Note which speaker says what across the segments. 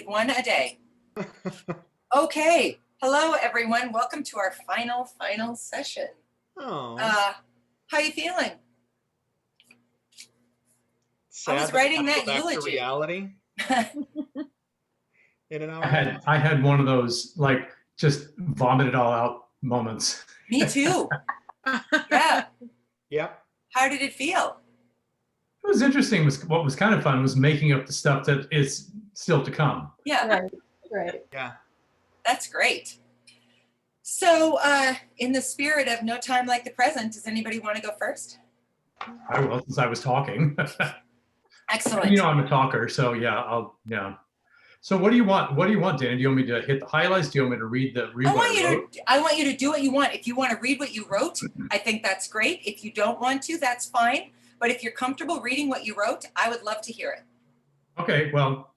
Speaker 1: One a day. Okay. Hello, everyone. Welcome to our final session.
Speaker 2: Oh,
Speaker 1: How you feeling?
Speaker 2: sad
Speaker 1: I was
Speaker 2: that we
Speaker 1: writing
Speaker 2: have to go
Speaker 1: that
Speaker 2: back to
Speaker 1: eulogy.
Speaker 2: reality in an hour
Speaker 3: I
Speaker 2: and a
Speaker 3: had
Speaker 2: half.
Speaker 3: I had one of those like just vomit it all out moments.
Speaker 1: Me too. Yeah.
Speaker 2: Yep.
Speaker 1: How did it feel?
Speaker 3: It was interesting. What was kind of fun was making up the stuff that is still to come.
Speaker 1: Yeah,
Speaker 4: Right.
Speaker 2: Yeah.
Speaker 1: that's great. So, in the spirit of no time like the present, does anybody want to go first?
Speaker 3: I will, since I was talking.
Speaker 1: Excellent.
Speaker 3: You know, I'm a talker, so yeah. So what do you want? What do you want, Dana? Do you want me to hit the highlights? Do you want me to read what I wrote?
Speaker 1: I want you to do what you want. If you want to read what you wrote, I think that's great. If you don't want to, that's fine. But if you're comfortable reading what you wrote, I would love to hear it.
Speaker 3: Okay, well,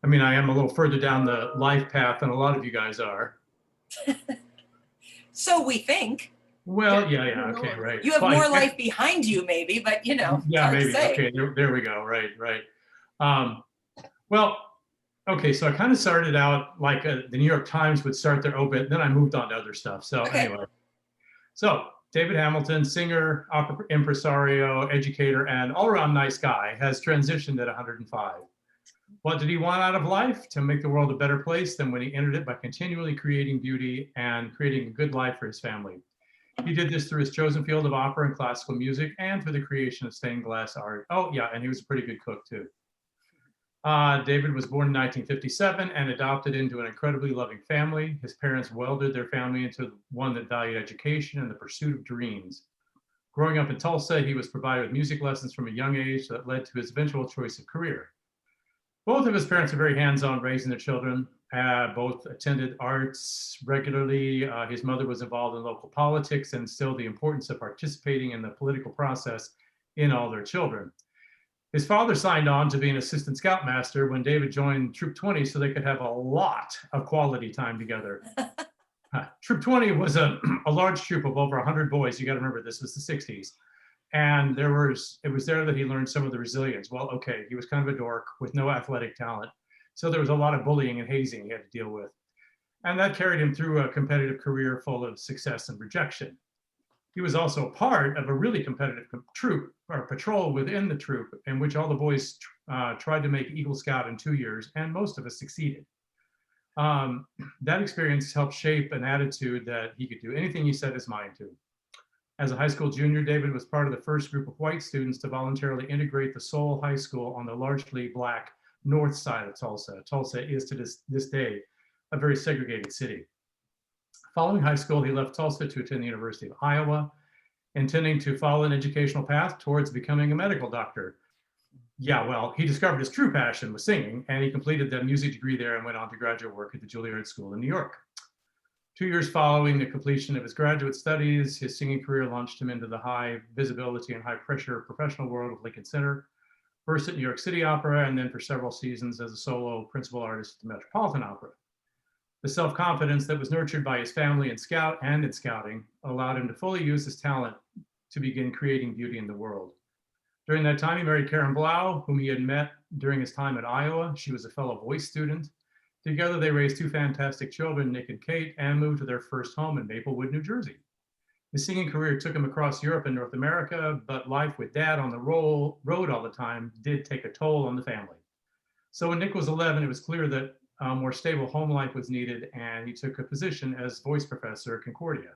Speaker 3: I mean, I am a little further down the life path than a lot of you guys are.
Speaker 1: So we think.
Speaker 3: Well, yeah, okay, right.
Speaker 1: You have more life behind you, maybe, but you know, it's
Speaker 3: yeah,
Speaker 1: hard
Speaker 3: maybe.
Speaker 1: to say.
Speaker 3: Okay, there we go. Right. Well, okay, so I kind of started out like the New York Times would start their obit, then I moved on to other stuff. So anyway, so David Hamilton, singer, opera impresario, educator, and all-around nice guy, has transitioned at 105. What did he want out of life? To make the world a better place than when he entered it by continually creating beauty and creating a good life for his family. He did this through his chosen field of opera and classical music and through the creation of stained glass art. Oh, yeah, and he was a pretty good cook, too. David was born in 1957 and adopted into an incredibly loving family. His parents welded their family into one that valued education and the pursuit of dreams. Growing up in Tulsa, he was provided with music lessons from a young age that led to his eventual choice of career. Both of his parents are very hands-on raising their children. Both attended arts regularly. His mother was involved in local politics and instilled the importance of participating in the political process in all their children. His father signed on to be an assistant scoutmaster when David joined Troop 20 so they could have a lot of quality time together. Troop 20 was a large troop of over 100 boys. You got to remember, this was the 60s. And it was there that he learned some of the resilience. Well, okay, he was kind of a dork with no athletic talent. So there was a lot of bullying and hazing he had to deal with. And that carried him through a competitive career full of success and rejection. He was also part of a really competitive troop or patrol within the troop in which all the boys tried to make Eagle Scout in 2 years, and most of us succeeded. That experience helped shape an attitude that he could do anything he set his mind to. As a high school junior, David was part of the first group of white students to voluntarily integrate the Seoul High School on the largely Black north side of Tulsa. Tulsa is to this day a very segregated city. Following high school, he left Tulsa to attend the University of Iowa, intending to follow an educational path towards becoming a medical doctor. Yeah, well, he discovered his true passion was singing, and he completed the music degree there and went on to graduate work at the Juilliard School in New York. 2 years following the completion of his graduate studies, his singing career launched him into the high visibility and high pressure professional world of Lincoln Center, first at New York City Opera, and then for several seasons as a solo principal artist at the Metropolitan Opera. The self-confidence that was nurtured by his family in scouting allowed him to fully use his talent to begin creating beauty in the world. During that time, he married Karen Blau, whom he had met during his time at Iowa. She was a fellow voice student. Together, they raised 2 fantastic children, Nick and Kate, and moved to their first home in Maplewood, New Jersey. His singing career took him across Europe and North America, but life with Dad on the road all the time did take a toll on the family. So when Nick was 11, it was clear that a more stable home life was needed, and he took a position as voice professor at Concordia.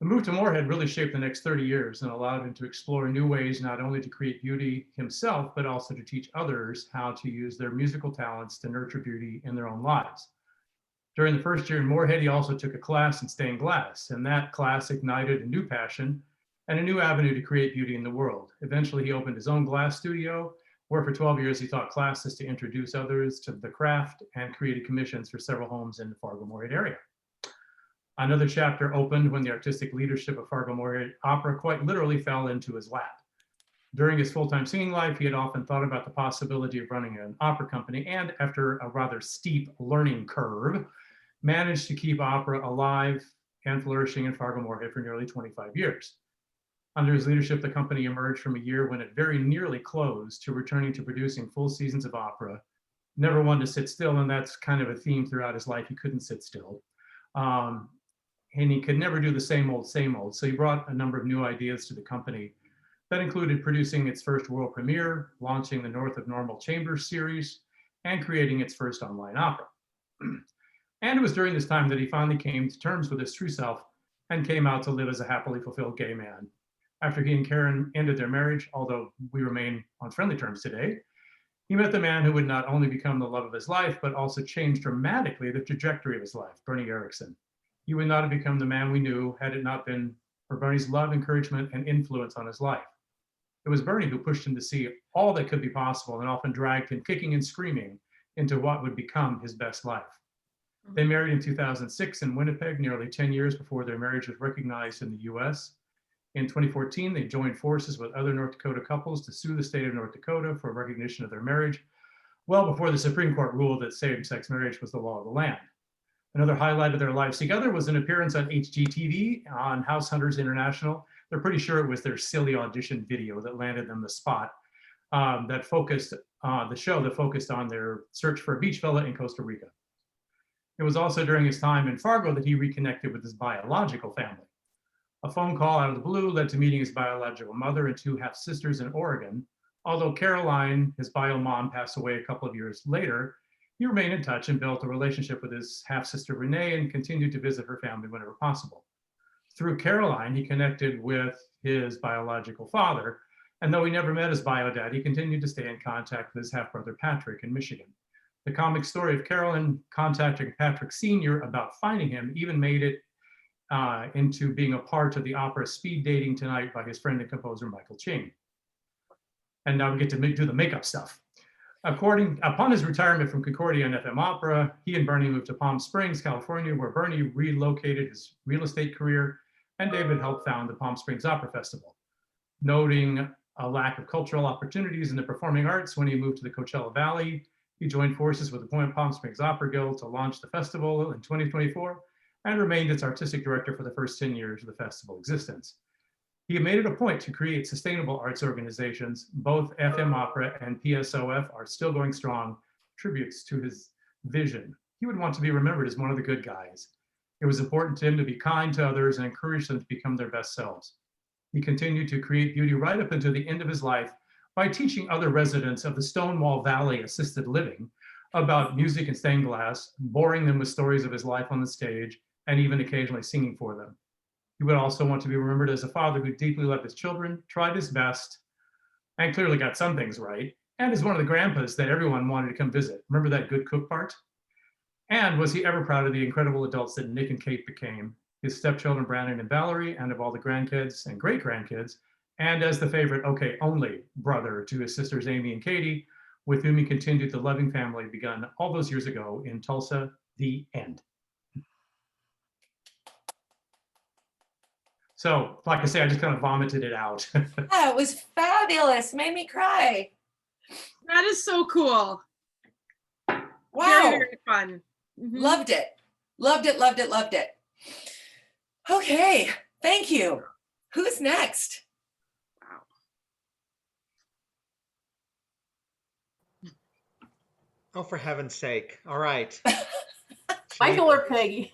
Speaker 3: The move to Moorhead really shaped the next 30 years and allowed him to explore new ways not only to create beauty himself, but also to teach others how to use their musical talents to nurture beauty in their own lives. During the first year in Moorhead, he also took a class in stained glass, and that class ignited a new passion and a new avenue to create beauty in the world. Eventually, he opened his own glass studio, where for 12 years he taught classes to introduce others to the craft and created commissions for several homes in the Fargo-Moorhead area. Another chapter opened when the artistic leadership of Fargo-Moorhead Opera quite literally fell into his lap. During his full-time singing life, he had often thought about the possibility of running an opera company, and after a rather steep learning curve, managed to keep opera alive and flourishing in Fargo-Moorhead for nearly 25 years. Under his leadership, the company emerged from a year when it very nearly closed to returning to producing full seasons of opera, never one to sit still, and that's kind of a theme throughout his life. He couldn't sit still. And he could never do the same old, same old. So he brought a number of new ideas to the company that included producing its first world premiere, launching the North of Normal Chambers series, and creating its first online opera. And it was during this time that he finally came to terms with his true self and came out to live as a happily fulfilled gay man. After he and Karen ended their marriage, although we remain on friendly terms today, he met the man who would not only become the love of his life, but also change dramatically the trajectory of his life, Bernie Erickson. He would not have become the man we knew had it not been for Bernie's love, encouragement, and influence on his life. It was Bernie who pushed him to see all that could be possible and often dragged him kicking and screaming into what would become his best life. They married in 2006 in Winnipeg, nearly 10 years before their marriage was recognized in the US. In 2014, they joined forces with other North Dakota couples to sue the state of North Dakota for recognition of their marriage, well before the Supreme Court ruled that same-sex marriage was the law of the land. Another highlight of their lives together was an appearance on HGTV on House Hunters International. They're pretty sure it was their silly audition video that landed them the spot that focused the show that focused on their search for a beach villa in Costa Rica. It was also during his time in Fargo that he reconnected with his biological family. A phone call out of the blue led to meeting his biological mother and two half-sisters in Oregon. Although Caroline, his bio mom, passed away a couple of years later, he remained in touch and built a relationship with his half-sister Renee and continued to visit her family whenever possible. Through Caroline, he connected with his biological father, and though he never met his bio dad, he continued to stay in contact with his half-brother Patrick in Michigan. The comic story of Carolyn contacting Patrick Sr. about finding him even made it into being a part of the opera Speed Dating Tonight by his friend and composer Michael Ching. And now we get to do the makeup stuff. Upon his retirement from Concordia and FM Opera, he and Bernie moved to Palm Springs, California, where Bernie relocated his real estate career, and David helped found the Palm Springs Opera Festival. Noting a lack of cultural opportunities in the performing arts when he moved to the Coachella Valley, he joined forces with the Palm Springs Opera Guild to launch the festival in 2024 and remained its artistic director for the first 10 years of the festival's existence. He made it a point to create sustainable arts organizations. Both FM Opera and PSOF are still going strong, tributes to his vision. He would want to be remembered as one of the good guys. It was important to him to be kind to others and encourage them to become their best selves. He continued to create beauty right up until the end of his life by teaching other residents of the Stonewall Valley assisted living about music and stained glass, boring them with stories of his life on the stage, and even occasionally singing for them. He would also want to be remembered as a father who deeply loved his children, tried his best, and clearly got some things right, and is one of the grandpas that everyone wanted to come visit. Remember that good cook part? And was he ever proud of the incredible adults that Nick and Kate became, his stepchildren Brandon and Valerie, and of all the grandkids and great-grandkids, and as the favorite, okay, only brother to his sisters Amy and Katie, with whom he continued the loving family begun all those years ago in Tulsa, the end. So, like I say, I just kind of vomited it out.
Speaker 1: Yeah, it was fabulous. Made me cry.
Speaker 4: That is so cool.
Speaker 1: Wow.
Speaker 4: Very, very fun. Mhm.
Speaker 1: Loved it. Loved it, loved it, loved it. Okay, thank you. Who's next?
Speaker 4: Wow.
Speaker 2: Oh, for heaven's sake. All right.
Speaker 5: Michael or Peggy?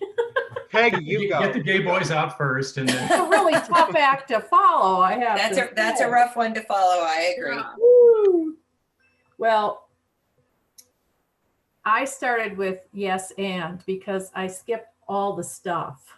Speaker 2: Peggy, you go.
Speaker 3: Get the gay boys out first, and then
Speaker 5: It's a really tough act to follow, I have
Speaker 1: That's
Speaker 5: to
Speaker 1: a
Speaker 5: say.
Speaker 1: rough one to follow. I agree.
Speaker 4: Yeah.
Speaker 5: Woo. Well, I started with yes and because I skipped all the stuff.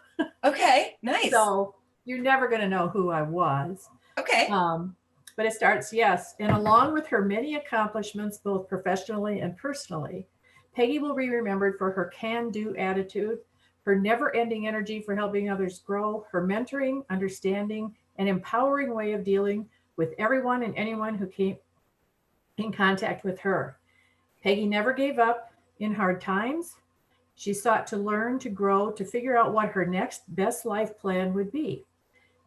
Speaker 1: Okay, nice.
Speaker 5: So you're never going to know who I was.
Speaker 1: Okay.
Speaker 5: But it starts yes. And along with her many accomplishments, both professionally and personally, Peggy will be remembered for her can-do attitude, her never-ending energy for helping others grow, her mentoring, understanding, and empowering way of dealing with everyone and anyone who came in contact with her. Peggy never gave up in hard times. She sought to learn, to grow, to figure out what her next best life plan would be.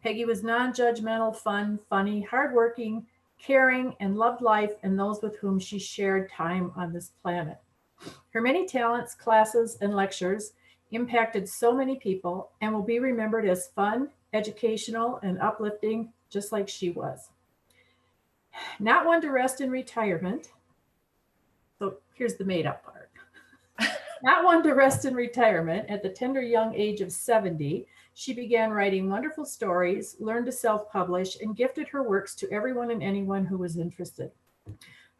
Speaker 5: Peggy was non-judgmental, fun, funny, hardworking, caring, and loved life and those with whom she shared time on this planet. Her many talents, classes, and lectures impacted so many people and will be remembered as fun, educational, and uplifting, just like she was. Not one to rest in retirement, So here's the made up part. Not one to rest in retirement, at the tender young age of 70, she began writing wonderful stories, learned to self-publish, and gifted her works to everyone and anyone who was interested.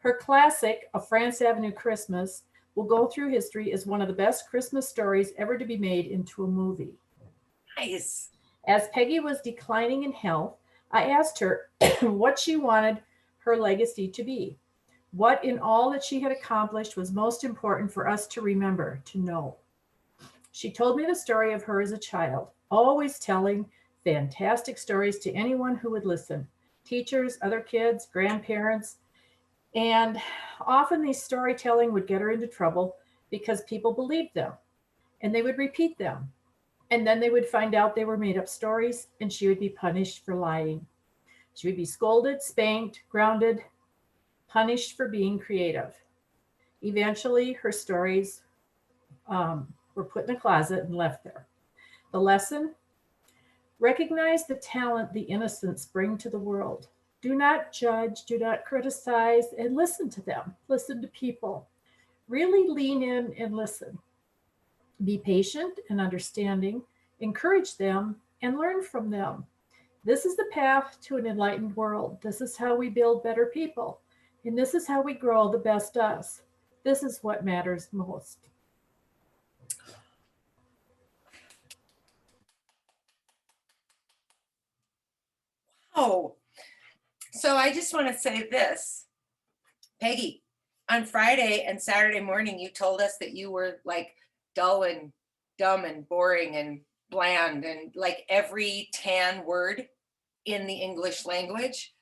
Speaker 5: Her classic, A France Avenue Christmas, will go through history as one of the best Christmas stories ever to be made into a movie.
Speaker 1: Nice.
Speaker 5: As Peggy was declining in health, I asked her what she wanted her legacy to be. What in all that she had accomplished was most important for us to remember, to know. She told me the story of her as a child, always telling fantastic stories to anyone who would listen, teachers, other kids, grandparents. And often these storytelling would get her into trouble because people believed them and they would repeat them. And then they would find out they were made up stories and she would be punished for lying. She would be scolded, spanked, grounded, punished for being creative. Eventually, her stories were put in a closet and left there. The lesson: recognize the talent the innocents bring to the world. Do not judge, do not criticize, and listen to them. Listen to people. Really lean in and listen. Be patient and understanding, encourage them, and learn from them. This is the path to an enlightened world. This is how we build better people. And this is how we grow the best us. This is what matters most.
Speaker 1: Oh, so I just want to say this, Peggy, on Friday and Saturday morning, you told us that you were like dull and dumb and boring and bland and like every tan word in the English language.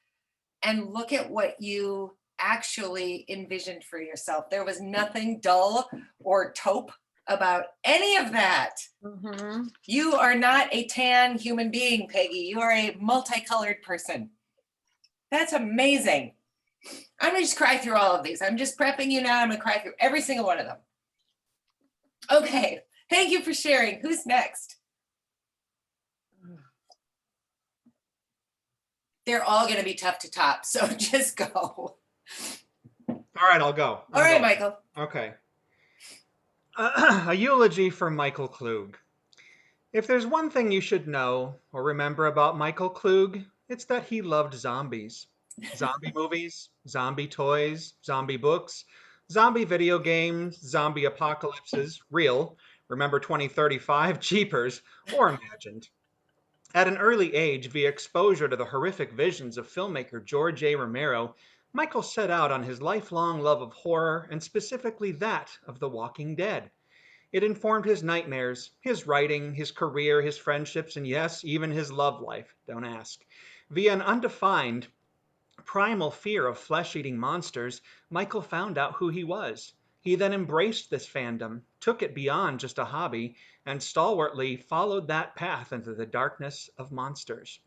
Speaker 1: And look at what you actually envisioned for yourself. There was nothing dull or taupe about any of that.
Speaker 4: Mhm.
Speaker 1: You are not a tan human being, Peggy. You are a multicolored person. That's amazing. I'm gonna just cry through all of these. I'm just prepping you now. I'm gonna cry through every single one of them. Okay, thank you for sharing. Who's next? They're all gonna be tough to top, so just go.
Speaker 2: All right, I'll go.
Speaker 1: All right, Michael.
Speaker 2: Okay. A eulogy for Michael Klug. If there's one thing you should know or remember about Michael Klug, it's that he loved zombies. Zombie movies, zombie toys, zombie books, zombie video games, zombie apocalypses, real, remember 2035, jeepers, or imagined. At an early age, via exposure to the horrific visions of filmmaker George A. Romero, Michael set out on his lifelong love of horror, and specifically that of The Walking Dead. It informed his nightmares, his writing, his career, his friendships, and yes, even his love life, don't ask. Via an undefined, primal fear of flesh-eating monsters, Michael found out who he was. He then embraced this fandom, took it beyond just a hobby, and stalwartly followed that path into the darkness of monsters.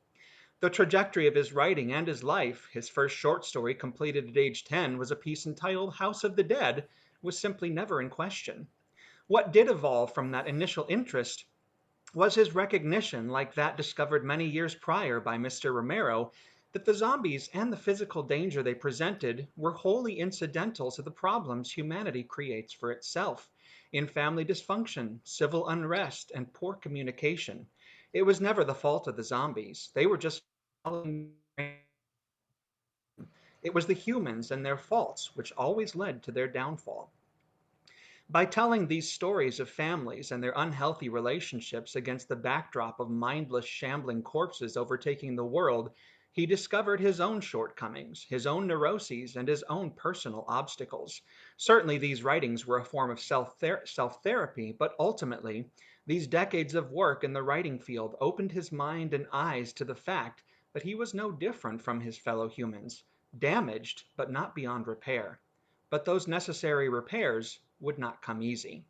Speaker 2: The trajectory of his writing and his life, his first short story completed at age 10 was a piece entitled House of the Dead, was simply never in question. What did evolve from that initial interest was his recognition, like that discovered many years prior by Mr. Romero, that the zombies and the physical danger they presented were wholly incidental to the problems humanity creates for itself, in family dysfunction, civil unrest, and poor communication. It was never the fault of the zombies. They were just following. It was the humans and their faults which always led to their downfall. By telling these stories of families and their unhealthy relationships against the backdrop of mindless, shambling corpses overtaking the world, he discovered his own shortcomings, his own neuroses, and his own personal obstacles. Certainly, these writings were a form of self-therapy, but ultimately, these decades of work in the writing field opened his mind and eyes to the fact that he was no different from his fellow humans, damaged, but not beyond repair. But those necessary repairs would not come easy.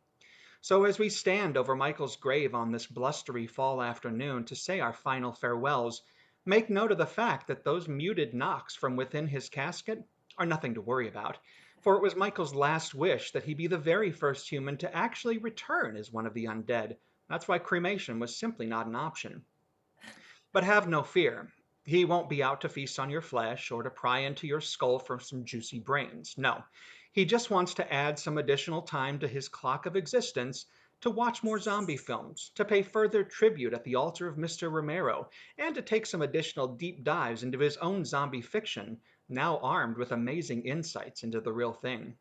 Speaker 2: So as we stand over Michael's grave on this blustery fall afternoon to say our final farewells, make note of the fact that those muted knocks from within his casket are nothing to worry about, for it was Michael's last wish that he be the very first human to actually return as one of the undead. That's why cremation was simply not an option. But have no fear. He won't be out to feast on your flesh or to pry into your skull for some juicy brains. No, He just wants to add some additional time to his clock of existence to watch more zombie films, to pay further tribute at the altar of Mr. Romero, and to take some additional deep dives into his own zombie fiction, now armed with amazing insights into the real thing.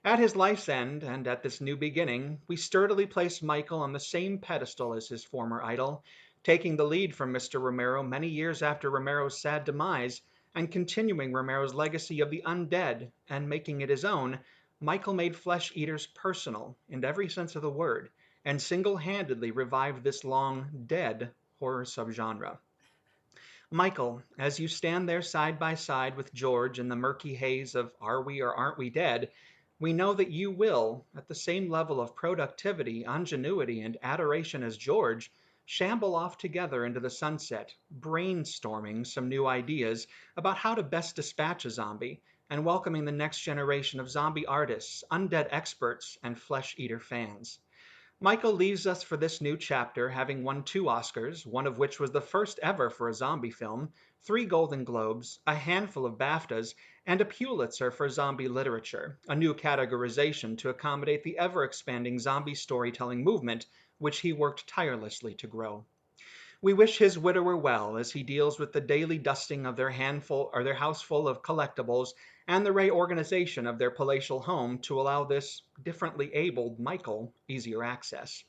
Speaker 2: At his life's end, and at this new beginning, we sturdily place Michael on the same pedestal as his former idol, taking the lead from Mr. Romero many years after Romero's sad demise, and continuing Romero's legacy of the undead and making it his own. Michael made flesh eaters personal in every sense of the word, and single-handedly revived this long dead horror subgenre. Michael, as you stand there side by side with George in the murky haze of Are We or Aren't We Dead, we know that you will, at the same level of productivity, ingenuity, and adoration as George, shamble off together into the sunset, brainstorming some new ideas about how to best dispatch a zombie, and welcoming the next generation of zombie artists, undead experts, and flesh eater fans. Michael leaves us for this new chapter having won 2 Oscars, one of which was the first ever for a zombie film, 3 Golden Globes, a handful of BAFTAs, and a Pulitzer for zombie literature, a new categorization to accommodate the ever-expanding zombie storytelling movement, which he worked tirelessly to grow. We wish his widower well as he deals with the daily dusting of their house full of collectibles and the reorganization of their palatial home to allow this differently abled Michael easier access.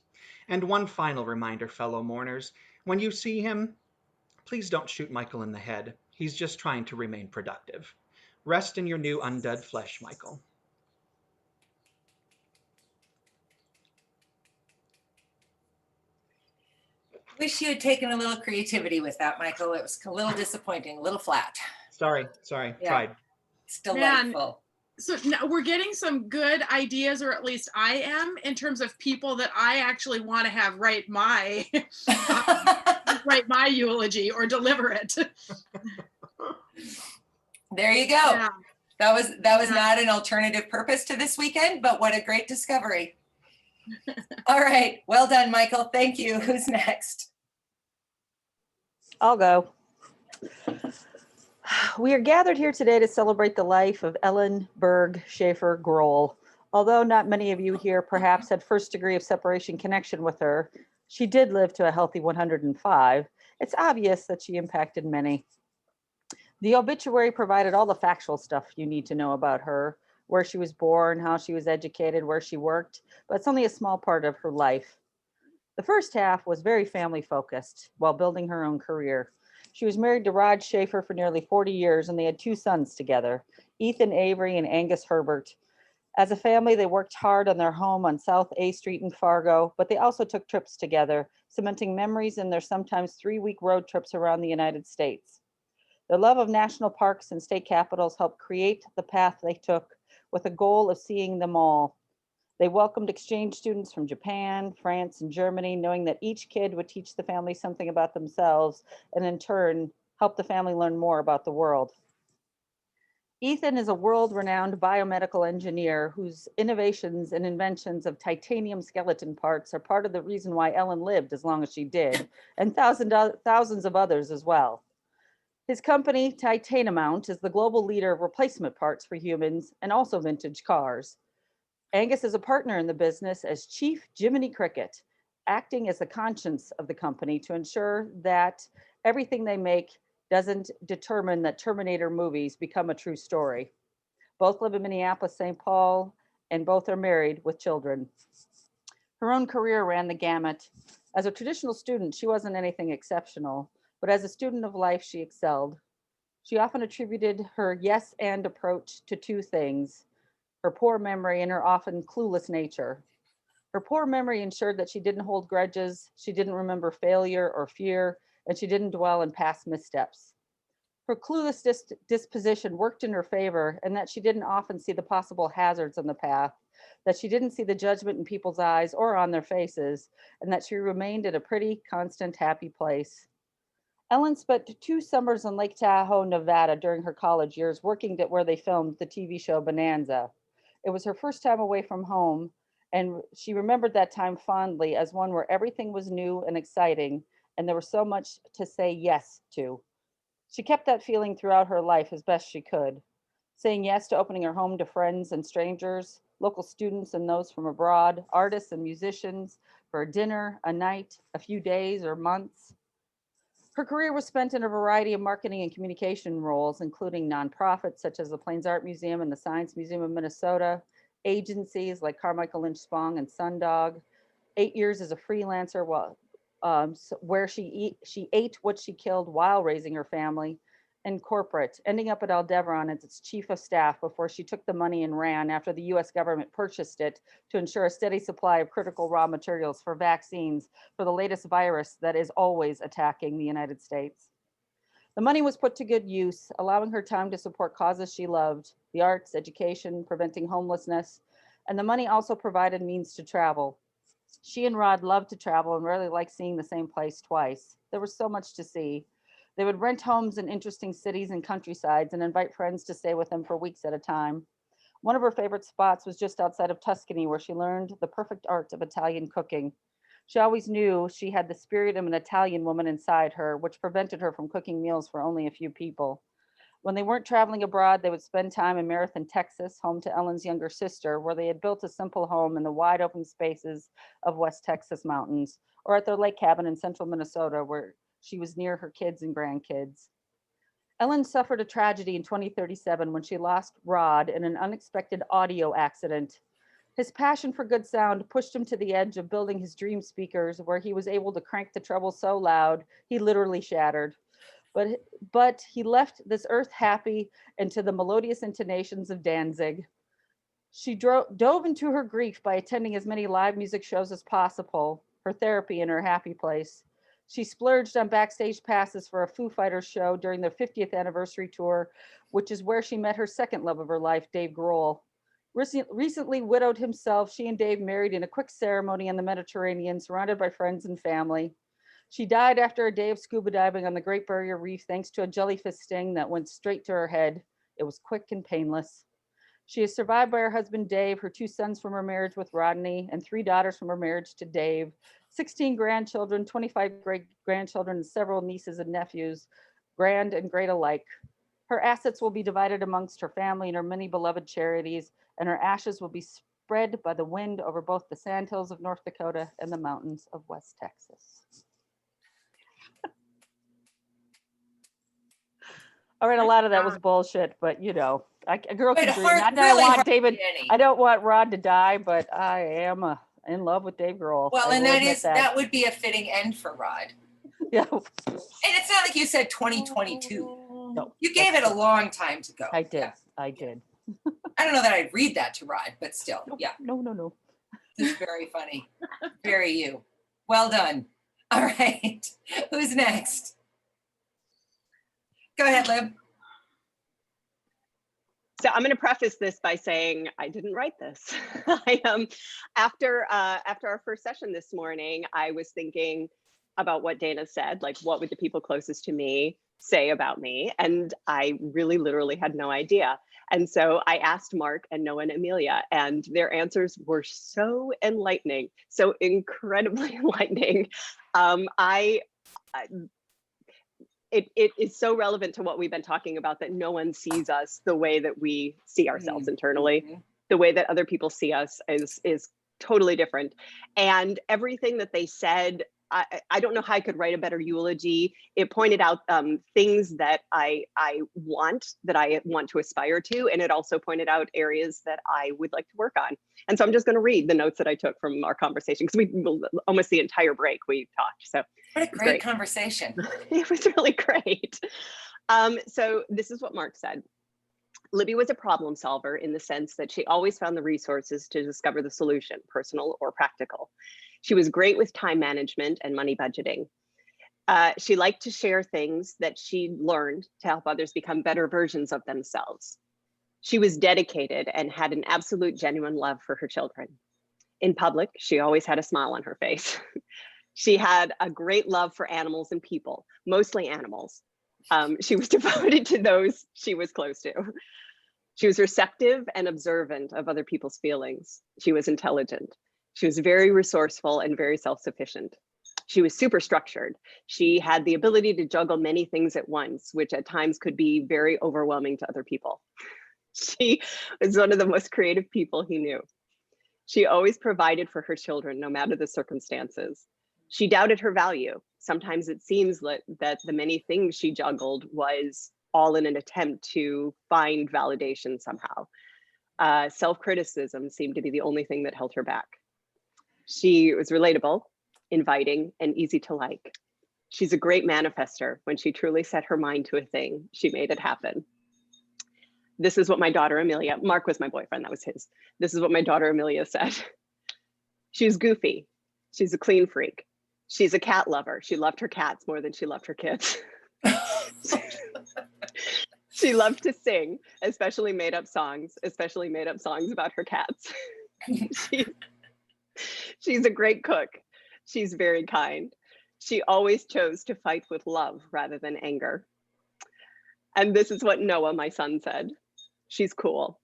Speaker 2: And one final reminder, fellow mourners, when you see him, please don't shoot Michael in the head. He's just trying to remain productive. Rest in your new undead flesh, Michael.
Speaker 1: Wish you had taken a little creativity with that, Michael. It was a little disappointing, a little flat.
Speaker 2: Sorry,
Speaker 1: Yeah.
Speaker 2: tried.
Speaker 1: It's delightful.
Speaker 4: So now we're getting some good ideas, or at least I am, in terms of people that I actually want to have write my write my eulogy or deliver it.
Speaker 1: There you go.
Speaker 4: Yeah.
Speaker 1: That was not an alternative purpose to this weekend, but what a great discovery. All right. Well done, Michael. Thank you. Who's next?
Speaker 6: I'll go. We are gathered here today to celebrate the life of Ellen Berg Schaefer Grohl. Although not many of you here perhaps had first degree of separation connection with her, she did live to a healthy 105. It's obvious that she impacted many. The obituary provided all the factual stuff you need to know about her, where she was born, how she was educated, where she worked, but it's only a small part of her life. The first half was very family focused while building her own career. She was married to Rod Schaefer for nearly 40 years, and they had 2 sons together, Ethan Avery and Angus Herbert. As a family, they worked hard on their home on South A Street in Fargo, but they also took trips together, cementing memories in their sometimes 3-week road trips around the United States. Their love of national parks and state capitals helped create the path they took, with a goal of seeing them all. They welcomed exchange students from Japan, France, and Germany, knowing that each kid would teach the family something about themselves and in turn help the family learn more about the world. Ethan is a world-renowned biomedical engineer whose innovations and inventions of titanium skeleton parts are part of the reason why Ellen lived as long as she did, and thousands of others as well. His company, Titanamount, is the global leader of replacement parts for humans and also vintage cars. Angus is a partner in the business as Chief Jiminy Cricket, acting as the conscience of the company to ensure that everything they make doesn't determine that Terminator movies become a true story. Both live in Minneapolis, St. Paul, and both are married with children. Her own career ran the gamut. As a traditional student, she wasn't anything exceptional, but as a student of life, she excelled. She often attributed her yes and approach to 2 things: her poor memory and her often clueless nature. Her poor memory ensured that she didn't hold grudges, she didn't remember failure or fear, and she didn't dwell in past missteps. Her clueless disposition worked in her favor, and that she didn't often see the possible hazards on the path, that she didn't see the judgment in people's eyes or on their faces, and that she remained in a pretty, constant, happy place. Ellen spent 2 summers in Lake Tahoe, Nevada during her college years, working at where they filmed the TV show Bonanza. It was her first time away from home, and she remembered that time fondly as one where everything was new and exciting, and there was so much to say yes to. She kept that feeling throughout her life as best she could. saying yes to opening her home to friends and strangers, local students and those from abroad, artists and musicians, for a dinner, a night, a few days or months. Her career was spent in a variety of marketing and communication roles, including nonprofits such as the Plains Art Museum and the Science Museum of Minnesota, agencies like Carmichael Lynch Spong and Sundog, 8 years as a freelancer where she ate what she killed while raising her family, and corporate, ending up at Aldebaran as its chief of staff before she took the money and ran after the US government purchased it to ensure a steady supply of critical raw materials for vaccines for the latest virus that is always attacking the United States. The money was put to good use, allowing her time to support causes she loved, the arts, education, preventing homelessness, and the money also provided means to travel. She and Rod loved to travel and rarely liked seeing the same place twice. There was so much to see. They would rent homes in interesting cities and countrysides and invite friends to stay with them for weeks at a time. One of her favorite spots was just outside of Tuscany, where she learned the perfect art of Italian cooking. She always knew she had the spirit of an Italian woman inside her, which prevented her from cooking meals for only a few people. When they weren't traveling abroad, they would spend time in Marathon, Texas, home to Ellen's younger sister, where they had built a simple home in the wide open spaces of West Texas mountains, or at their lake cabin in central Minnesota, where she was near her kids and grandkids. Ellen suffered a tragedy in 2037 when she lost Rod in an unexpected audio accident. His passion for good sound pushed him to the edge of building his dream speakers, where he was able to crank the treble so loud he literally shattered. But he left this earth happy and to the melodious intonations of Danzig. She dove into her grief by attending as many live music shows as possible, her therapy and her happy place. She splurged on backstage passes for a Foo Fighters show during their 50th anniversary tour, which is where she met her second love of her life, Dave Grohl. Recently widowed himself, she and Dave married in a quick ceremony in the Mediterranean, surrounded by friends and family. She died after a day of scuba diving on the Great Barrier Reef, thanks to a jellyfish sting that went straight to her head. It was quick and painless. She is survived by her husband, Dave, her 2 sons from her marriage with Rodney, and 3 daughters from her marriage to Dave, 16 grandchildren, 25 great-grandchildren, and several nieces and nephews, grand and great alike. Her assets will be divided amongst her family and her many beloved charities, and her ashes will be spread by the wind over both the sandhills of North Dakota and the mountains of West Texas. All right, a lot of that was bullshit, but you know, a girl can dream. Not that I want David, I don't want Rod to die, but I am in love with Dave Grohl.
Speaker 1: Well, and that would be a fitting end for Rod.
Speaker 6: Yeah.
Speaker 1: And it's not like you said 2022.
Speaker 6: No.
Speaker 1: You gave it a long time to go.
Speaker 6: I did.
Speaker 1: Yeah.
Speaker 6: I did.
Speaker 1: I don't know that I'd read that to Rod, but still, yeah.
Speaker 6: No.
Speaker 1: This is very funny. Very you. Well done. All right. Who's next? Go ahead, Lib.
Speaker 7: So I'm going to preface this by saying I didn't write this. After our first session this morning, I was thinking about what Dana said, like what would the people closest to me say about me? And I really literally had no idea. And so I asked Mark and Noah and Amelia, and their answers were so enlightening, so incredibly enlightening. It is so relevant to what we've been talking about, that no one sees us the way that we see ourselves internally. Mm-hmm. The way that other people see us is totally different. And everything that they said, I don't know how I could write a better eulogy. It pointed out things that I want to aspire to. And it also pointed out areas that I would like to work on. And so I'm just going to read the notes that I took from our conversation, because we almost the entire break we talked. So
Speaker 1: what a great conversation.
Speaker 7: It was really great. So this is what Mark said. Libby was a problem solver in the sense that she always found the resources to discover the solution, personal or practical. She was great with time management and money budgeting. She liked to share things that she learned to help others become better versions of themselves. She was dedicated and had an absolute genuine love for her children. In public, she always had a smile on her face. She had a great love for animals and people, mostly animals. She was devoted to those she was close to. She was receptive and observant of other people's feelings. She was intelligent. She was very resourceful and very self-sufficient. She was super structured. She had the ability to juggle many things at once, which at times could be very overwhelming to other people. She was one of the most creative people he knew. She always provided for her children, no matter the circumstances. She doubted her value. Sometimes it seems that the many things she juggled was all in an attempt to find validation somehow. Self-criticism seemed to be the only thing that held her back. She was relatable, inviting, and easy to like. She's a great manifester. When she truly set her mind to a thing, she made it happen. This is what my daughter Amelia, Mark was my boyfriend, that was his. This is what my daughter Amelia said. She's goofy. She's a clean freak. She's a cat lover. She loved her cats more than she loved her kids. She loved to sing, especially made up songs about her cats. She's a great cook. She's very kind. She always chose to fight with love rather than anger. And this is what Noah, my son, said. She's cool.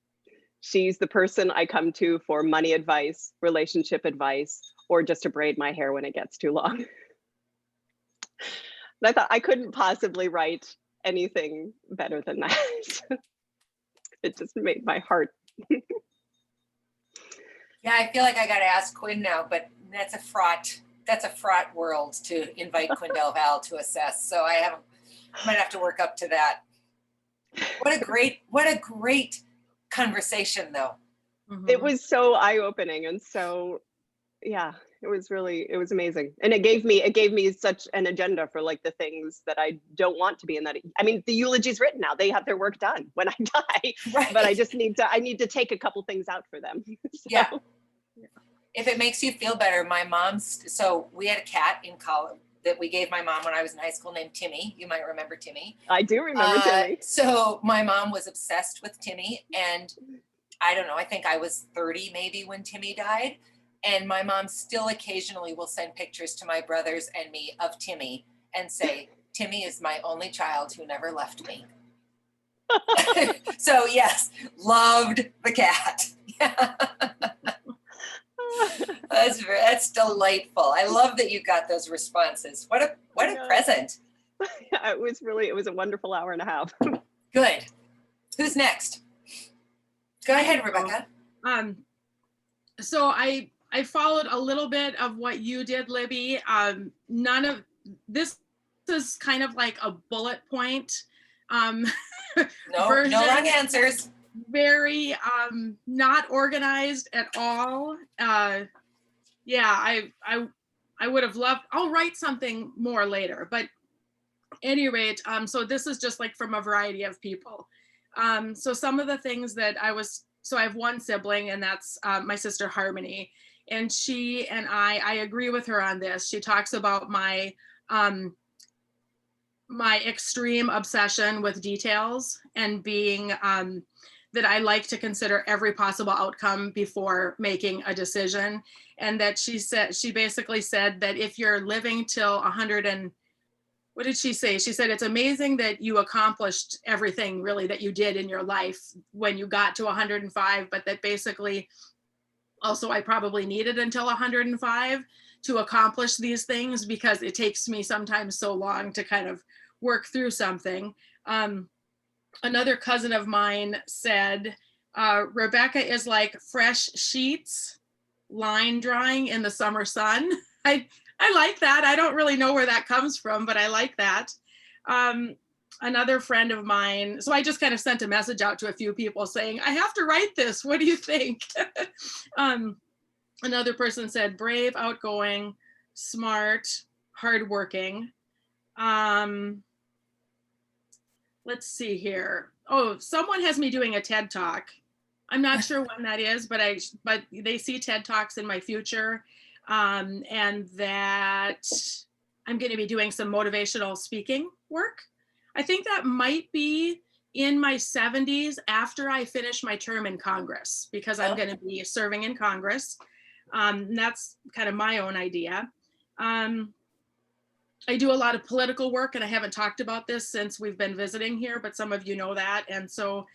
Speaker 7: She's the person I come to for money advice, relationship advice, or just to braid my hair when it gets too long. And I thought I couldn't possibly write anything better than that. It just made my heart.
Speaker 1: Yeah, I feel like I got to ask Quinn now, but that's a fraught world to invite Quinn Del Val to assess. So I might have to work up to that. What a great conversation though.
Speaker 4: Mhm.
Speaker 7: It was so eye-opening, and so, yeah, it was amazing. And it gave me such an agenda for like the things that I don't want to be in that. I mean, the eulogy's written now, they have their work done when I die,
Speaker 1: Right.
Speaker 7: but I need to take a couple things out for them. So,
Speaker 1: Yeah. If it makes you feel better, so we had a cat in college that we gave my mom when I was in high school named Timmy. You might remember Timmy.
Speaker 7: I do remember Timmy.
Speaker 1: So my mom was obsessed with Timmy, and I don't know, I think I was 30 maybe when Timmy died. And my mom still occasionally will send pictures to my brothers and me of Timmy and say, Timmy is my only child who never left me. So yes, loved the cat. That's delightful. I love that you got those responses. What a present.
Speaker 7: It was a wonderful hour and a half.
Speaker 1: Good. Who's next? Go ahead, Rebecca.
Speaker 4: So I followed a little bit of what you did, Libby. None of this is kind of like a bullet point.
Speaker 1: No wrong answers.
Speaker 4: Very not organized at all. Yeah, I would have loved, I'll write something more later, but at any rate, so this is just like from a variety of people. So some of the things that so I have one sibling, and that's my sister Harmony, and she and I agree with her on this. She talks about my extreme obsession with details and being that I like to consider every possible outcome before making a decision. And that she basically said that if you're living till 100 and, what did she say? She said, it's amazing that you accomplished everything really that you did in your life when you got to 105, but that basically also I probably needed until 105 to accomplish these things because it takes me sometimes so long to kind of work through something. Another cousin of mine said, Rebecca is like fresh sheets, line drawing in the summer sun. I like that. I don't really know where that comes from, but I like that. Another friend of mine, so I just kind of sent a message out to a few people saying, I have to write this. What do you think? Another person said, brave, outgoing, smart, hardworking. Let's see here. Oh, someone has me doing a TED Talk. I'm not sure when that is, but they see TED Talks in my future, and that I'm going to be doing some motivational speaking work. I think that might be in my 70s after I finish my term in Congress, because I'm going to be serving in Congress. And that's kind of my own idea. I do a lot of political work, and I haven't talked about this since we've been visiting here, but some of you know that. And so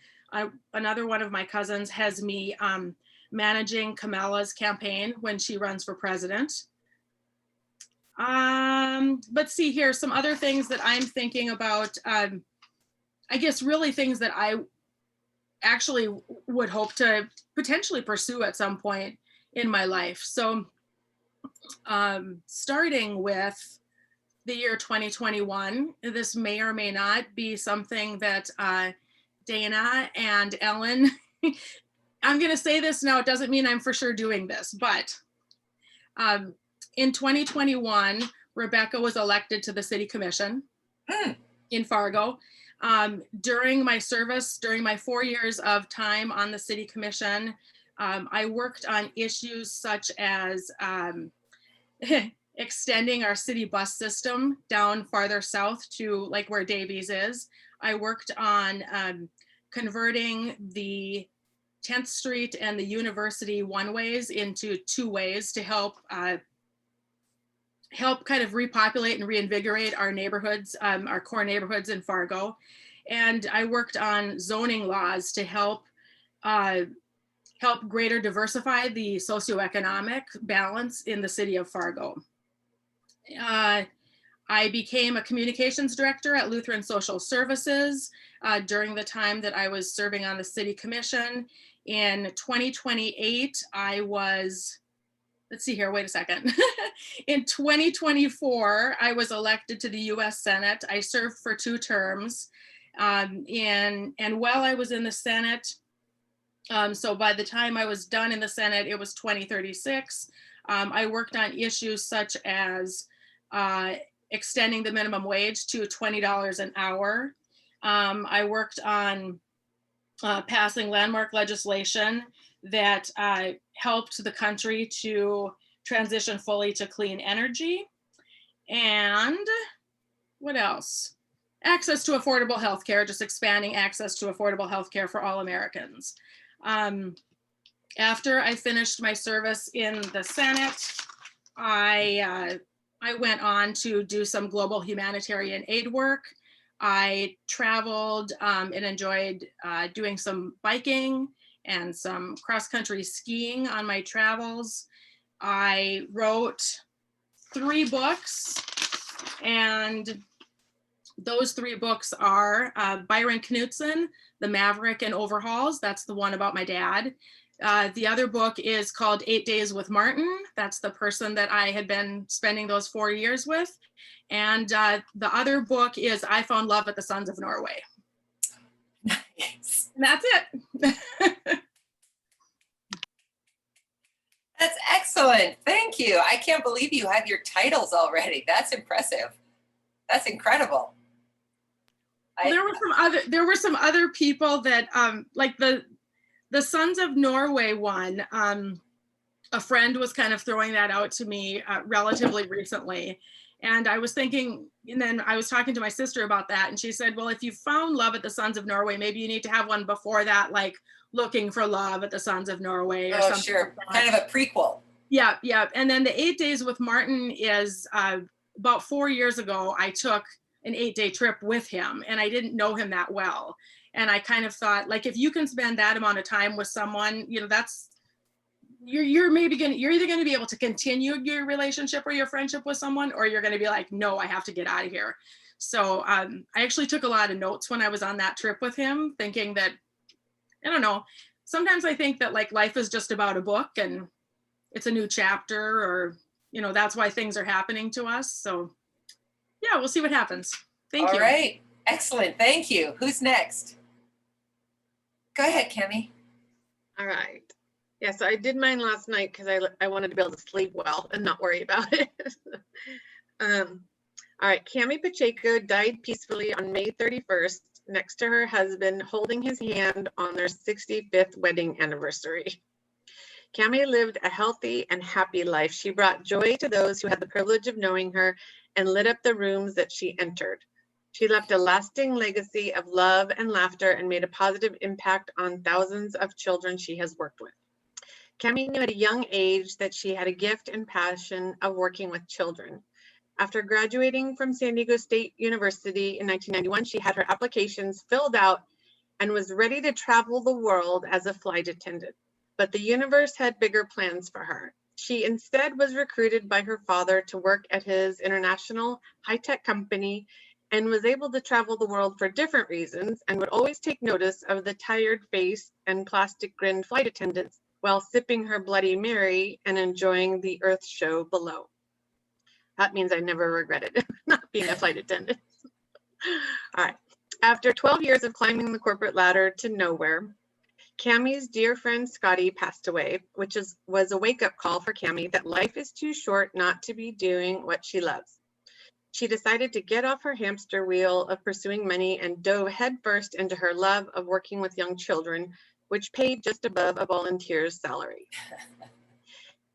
Speaker 4: another one of my cousins has me managing Kamala's campaign when she runs for president. Let's see here, some other things that I'm thinking about. I guess really things that actually would hope to potentially pursue at some point in my life. So starting with the year 2021, this may or may not be something that Dana and Ellen, I'm going to say this now, it doesn't mean I'm for sure doing this, but in 2021, Rebecca was elected to the city commission in Fargo. During my service, during my 4 years of time on the city commission, I worked on issues such as extending our city bus system down farther south to like where Davies is. I worked on converting the 10th Street and the University one-ways into two-ways to help kind of repopulate and reinvigorate our neighborhoods, our core neighborhoods in Fargo. And I worked on zoning laws to help greater diversify the socioeconomic balance in the city of Fargo. I became a communications director at Lutheran Social Services during the time that I was serving on the city commission. In 2028, I was, let's see here, wait a second. In 2024, I was elected to the US Senate. I served for 2 terms. And while I was in the Senate, so by the time I was done in the Senate, it was 2036. I worked on issues such as extending the minimum wage to $20 an hour. I worked on passing landmark legislation that helped the country to transition fully to clean energy. And what else? Access to affordable healthcare, just expanding access to affordable healthcare for all Americans. After I finished my service in the Senate, I went on to do some global humanitarian aid work. I traveled and enjoyed doing some biking and some cross-country skiing on my travels. I wrote 3 books, and those 3 books are Byron Knutson, The Maverick and Overhauls. That's the one about my dad. The other book is called 8 Days with Martin. That's the person that I had been spending those 4 years with. And the other book is I Found Love at the Sons of Norway. Nice. And that's it.
Speaker 1: That's excellent. Thank you. I can't believe you have your titles already. That's impressive. That's incredible.
Speaker 4: Well, there were some other people that like the Sons of Norway one. A friend was kind of throwing that out to me relatively recently. And I was thinking, and then I was talking to my sister about that, and she said, well, if you found love at the Sons of Norway, maybe you need to have one before that, like Looking for Love at the Sons of Norway or something.
Speaker 1: Sure.
Speaker 4: Like that.
Speaker 1: Kind of a prequel.
Speaker 4: Yeah, yeah. And then the 8 Days with Martin is about 4 years ago, I took an 8-day trip with him, and I didn't know him that well. And I kind of thought, like, if you can spend that amount of time with someone, you know, that's, you're either going to be able to continue your relationship or your friendship with someone, or you're going to be like, no, I have to get out of here. So I actually took a lot of notes when I was on that trip with him, thinking that, I don't know, sometimes I think that like life is just about a book and it's a new chapter, or, you know, that's why things are happening to us. So yeah, we'll see what happens. Thank you.
Speaker 1: All right. Excellent. Thank you. Who's next? Go ahead, Kemi.
Speaker 8: All right. Yeah, so I did mine last night because I wanted to be able to sleep well and not worry about it. All right, Cami Pacheco died peacefully on May 31st next to her husband, holding his hand on their 65th wedding anniversary. Cami lived a healthy and happy life. She brought joy to those who had the privilege of knowing her and lit up the rooms that she entered. She left a lasting legacy of love and laughter and made a positive impact on thousands of children she has worked with. Cami knew at a young age that she had a gift and passion of working with children. After graduating from San Diego State University in 1991, she had her applications filled out and was ready to travel the world as a flight attendant. But the universe had bigger plans for her. She instead was recruited by her father to work at his international high-tech company and was able to travel the world for different reasons and would always take notice of the tired face and plastic grinned flight attendants while sipping her Bloody Mary and enjoying the Earth show below. That means I never regretted not being a flight attendant. All right. After 12 years of climbing the corporate ladder to nowhere, Cammie's dear friend Scotty passed away, which was a wake-up call for Cammie that life is too short not to be doing what she loves. She decided to get off her hamster wheel of pursuing money and dove headfirst into her love of working with young children, which paid just above a volunteer's salary.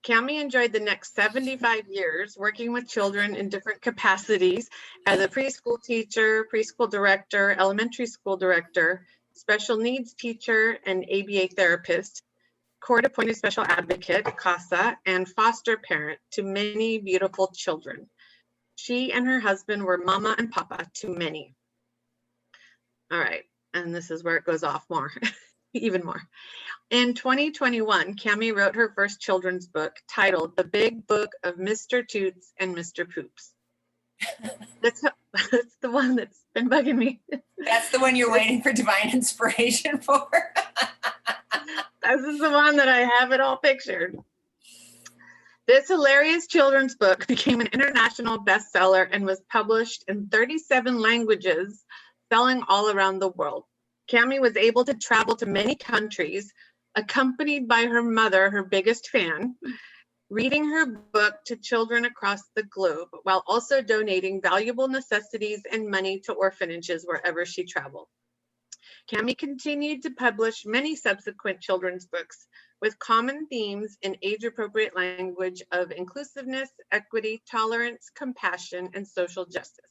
Speaker 8: Cammie enjoyed the next 75 years working with children in different capacities as a preschool teacher, preschool director, elementary school director, special needs teacher and ABA therapist, court-appointed special advocate, CASA, and foster parent to many beautiful children. She and her husband were mama and papa to many. All right, and this is where it goes off more, even more. In 2021, Cammie wrote her first children's book titled The Big Book of Mr. Toots and Mr. Poops. That's the one that's been bugging me.
Speaker 1: That's the one you're waiting for divine inspiration for.
Speaker 8: This is the one that I have it all pictured. This hilarious children's book became an international bestseller and was published in 37 languages, selling all around the world. Cammie was able to travel to many countries, accompanied by her mother, her biggest fan, reading her book to children across the globe, while also donating valuable necessities and money to orphanages wherever she traveled. Cammie continued to publish many subsequent children's books with common themes in age-appropriate language of inclusiveness, equity, tolerance, compassion, and social justice.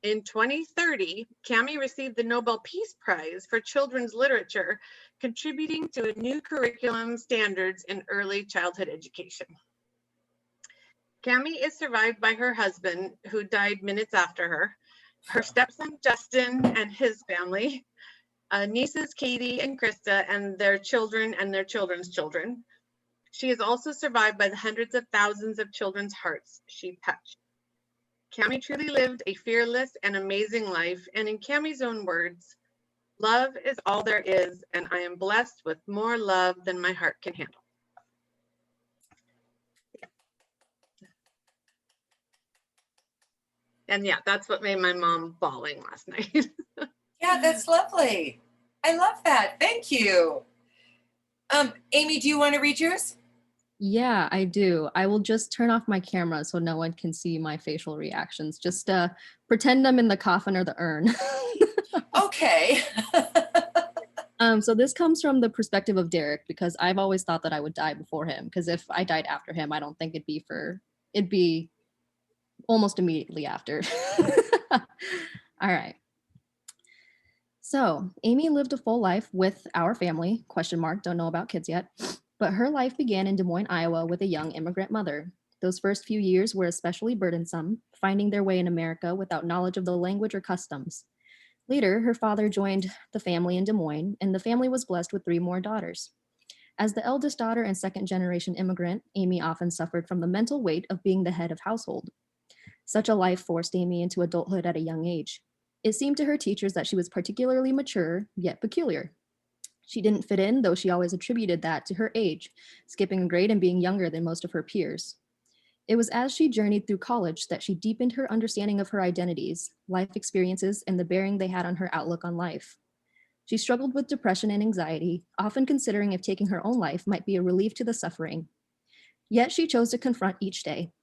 Speaker 8: In 2030, Cammie received the Nobel Peace Prize for Children's Literature, contributing to a new curriculum standards in early childhood education. Cammie is survived by her husband, who died minutes after her stepson Justin and his family, nieces Katie and Krista and their children and their children's children. She is also survived by the hundreds of thousands of children's hearts she touched. Cammie truly lived a fearless and amazing life, and in Cammie's own words, love is all there is, and I am blessed with more love than my heart can handle. And yeah, that's what made my mom bawling last night.
Speaker 1: Yeah, that's lovely. I love that. Thank you. Amy, do you want to read yours?
Speaker 9: Yeah, I do. I will just turn off my camera so no one can see my facial reactions. Just pretend I'm in the coffin or the urn.
Speaker 1: Okay.
Speaker 9: So this comes from the perspective of Derek, because I've always thought that I would die before him, because if I died after him, I don't think it'd be almost immediately after. All right. So Amy lived a full life with our family, ? Don't know about kids yet. But her life began in Des Moines, Iowa with a young immigrant mother. Those first few years were especially burdensome, finding their way in America without knowledge of the language or customs. Later, her father joined the family in Des Moines, and the family was blessed with 3 more daughters. As the eldest daughter and second-generation immigrant, Amy often suffered from the mental weight of being the head of household. Such a life forced Amy into adulthood at a young age. It seemed to her teachers that she was particularly mature, yet peculiar. She didn't fit in, though she always attributed that to her age, skipping a grade and being younger than most of her peers. It was as she journeyed through college that she deepened her understanding of her identities, life experiences, and the bearing they had on her outlook on life. She struggled with depression and anxiety, often considering if taking her own life might be a relief to the suffering. Yet she chose to confront each day.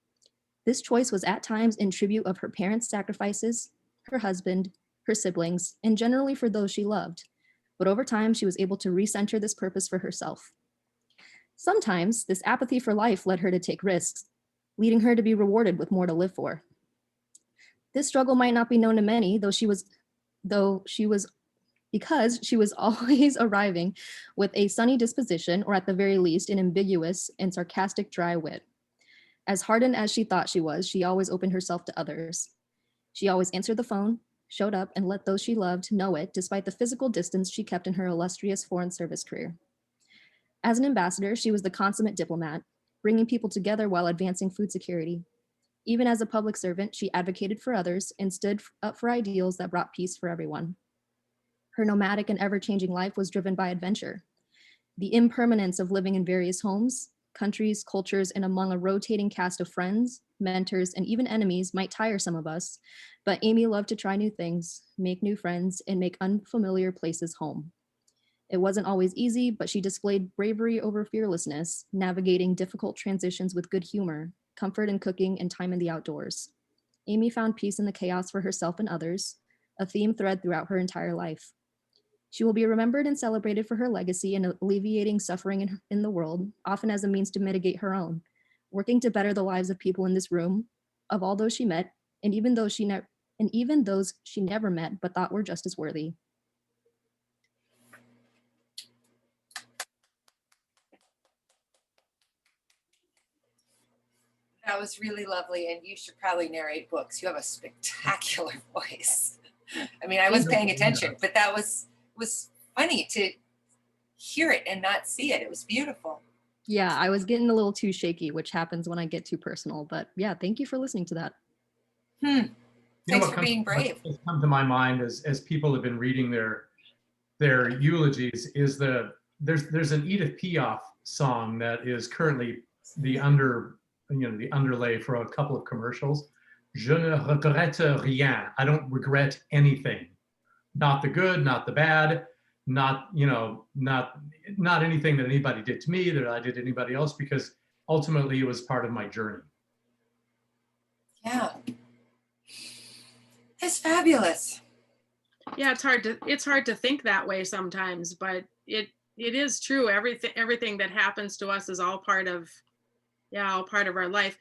Speaker 9: This choice was at times in tribute of her parents' sacrifices, her husband, her siblings, and generally for those she loved. But over time, she was able to recenter this purpose for herself. Sometimes, this apathy for life led her to take risks, leading her to be rewarded with more to live for. This struggle might not be known to many, because she was always arriving with a sunny disposition, or at the very least, an ambiguous and sarcastic dry wit. As hardened as she thought she was, she always opened herself to others. She always answered the phone, showed up, and let those she loved know it, despite the physical distance she kept in her illustrious foreign service career. As an ambassador, she was the consummate diplomat, bringing people together while advancing food security. Even as a public servant, she advocated for others and stood up for ideals that brought peace for everyone. Her nomadic and ever-changing life was driven by adventure. The impermanence of living in various homes, countries, cultures, and among a rotating cast of friends, mentors, and even enemies might tire some of us, but Amy loved to try new things, make new friends, and make unfamiliar places home. It wasn't always easy, but she displayed bravery over fearlessness, navigating difficult transitions with good humor, comfort in cooking, and time in the outdoors. Amy found peace in the chaos for herself and others, a theme thread throughout her entire life. She will be remembered and celebrated for her legacy in alleviating suffering in the world, often as a means to mitigate her own, working to better the lives of people in this room, of all those she met, and even those she never met but thought were just as worthy.
Speaker 1: That was really lovely, and you should probably narrate books. You have a spectacular voice. I mean, I was paying attention, but that was funny to hear it and not see it. It was beautiful.
Speaker 9: Yeah, I was getting a little too shaky, which happens when I get too personal. But yeah, thank you for listening to that.
Speaker 1: Thanks for being brave.
Speaker 3: What's come to my mind as people have been reading their eulogies is there's an Edith Piaf song that is currently the underlay for a couple of commercials. Je ne regrette rien. I don't regret anything. Not the good, not the bad, not anything that anybody did to me, that I did to anybody else, because ultimately it was part of my journey.
Speaker 1: Yeah. That's fabulous.
Speaker 4: Yeah, it's hard to think that way sometimes, but it is true. Everything that happens to us is all part of our life.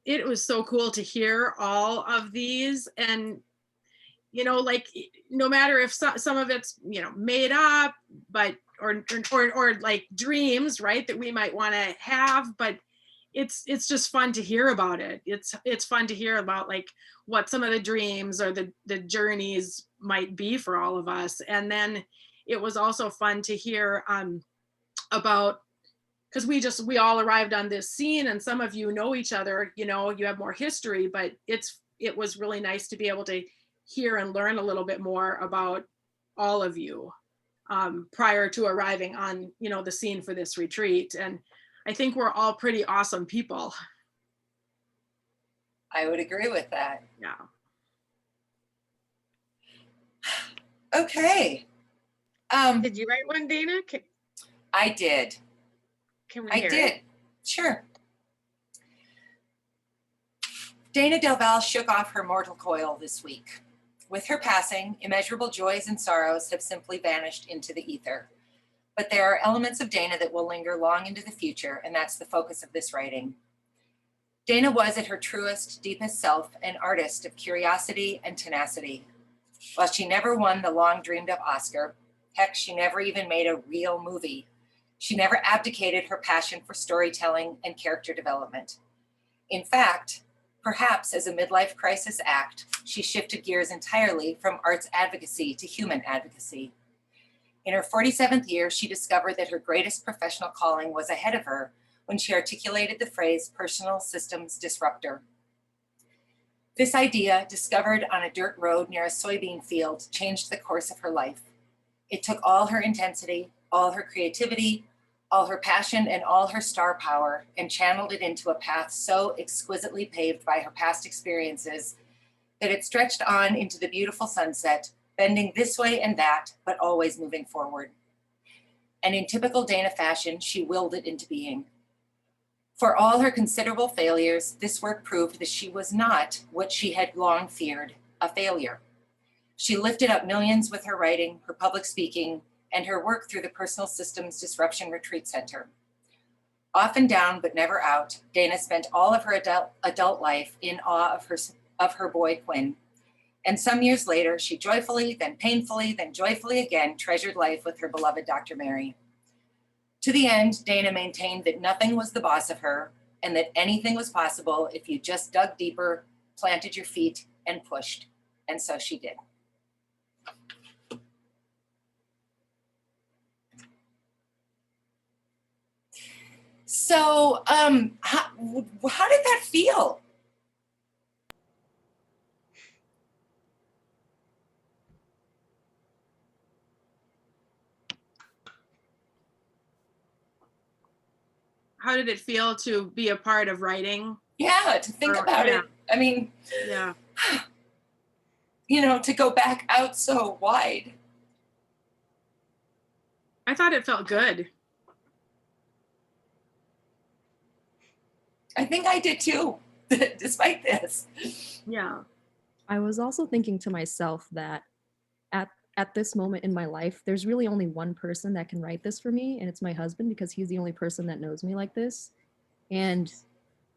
Speaker 4: It was so cool to hear all of these, and like, no matter if some of it's made up, but or like dreams, right, that we might want to have, but it's just fun to hear about it. It's fun to hear about like what some of the dreams or the journeys might be for all of us. And then it was also fun to hear about, because we all arrived on this scene, and some of you know each other, you have more history, but it was really nice to be able to hear and learn a little bit more about all of you prior to arriving on the scene for this retreat. And I think we're all pretty awesome people.
Speaker 1: I would agree with that.
Speaker 4: Yeah.
Speaker 1: Okay.
Speaker 8: Did you write one, Dana?
Speaker 1: I did.
Speaker 8: Can we
Speaker 1: I
Speaker 8: hear
Speaker 1: did.
Speaker 8: it?
Speaker 1: Sure. Dana Delval shook off her mortal coil this week. With her passing, immeasurable joys and sorrows have simply vanished into the ether. But there are elements of Dana that will linger long into the future, and that's the focus of this writing. Dana was at her truest, deepest self an artist of curiosity and tenacity. While she never won the long-dreamed of Oscar, heck, she never even made a real movie, she never abdicated her passion for storytelling and character development. In fact, perhaps as a midlife crisis act, she shifted gears entirely from arts advocacy to human advocacy. In her 47th year, she discovered that her greatest professional calling was ahead of her when she articulated the phrase personal systems disruptor. This idea, discovered on a dirt road near a soybean field, changed the course of her life. It took all her intensity, all her creativity, all her passion, and all her star power, and channeled it into a path so exquisitely paved by her past experiences that it stretched on into the beautiful sunset, bending this way and that, but always moving forward. And in typical Dana fashion, she willed it into being. For all her considerable failures, this work proved that she was not what she had long feared, a failure. She lifted up millions with her writing, her public speaking, and her work through the Personal Systems Disruption Retreat Center. Often down but never out, Dana spent all of her adult life in awe of her boy Quinn. And some years later, she joyfully, then painfully, then joyfully again treasured life with her beloved Dr. Mary. To the end, Dana maintained that nothing was the boss of her, and that anything was possible if you just dug deeper, planted your feet, and pushed. And so she did. So how did that feel?
Speaker 4: how did it feel to be a part of writing?
Speaker 1: Yeah, to think about
Speaker 4: Yeah.
Speaker 1: it. I mean,
Speaker 4: Yeah.
Speaker 1: you know, to go back out so wide.
Speaker 4: I thought it felt good.
Speaker 1: I think I did too, despite this.
Speaker 4: Yeah.
Speaker 9: I was also thinking to myself that at this moment in my life, there's really only one person that can write this for me, and it's my husband, because he's the only person that knows me like this. And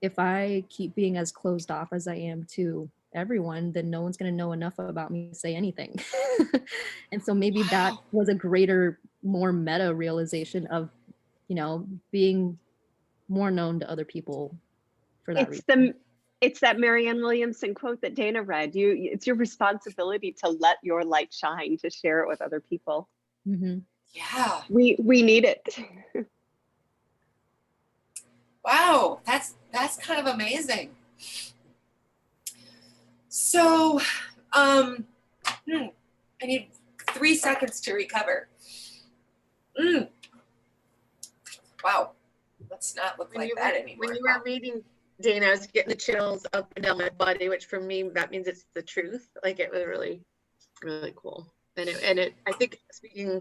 Speaker 9: if I keep being as closed off as I am to everyone, then no one's going to know enough about me to say anything. And so maybe that was a greater, more meta realization of, you know, being more known to other people for that reason.
Speaker 7: It's that Marianne Williamson quote that Dana read. It's your responsibility to let your light shine, to share it with other people.
Speaker 9: Mm-hmm.
Speaker 1: Yeah.
Speaker 7: We need it.
Speaker 1: Wow, that's kind of amazing. So, I need 3 seconds to recover. Wow, let's not look like that anymore.
Speaker 8: When you were reading, Dana, I was getting the chills up and down my body, which for me, that means it's the truth. Like, it was really, really cool. And I think, speaking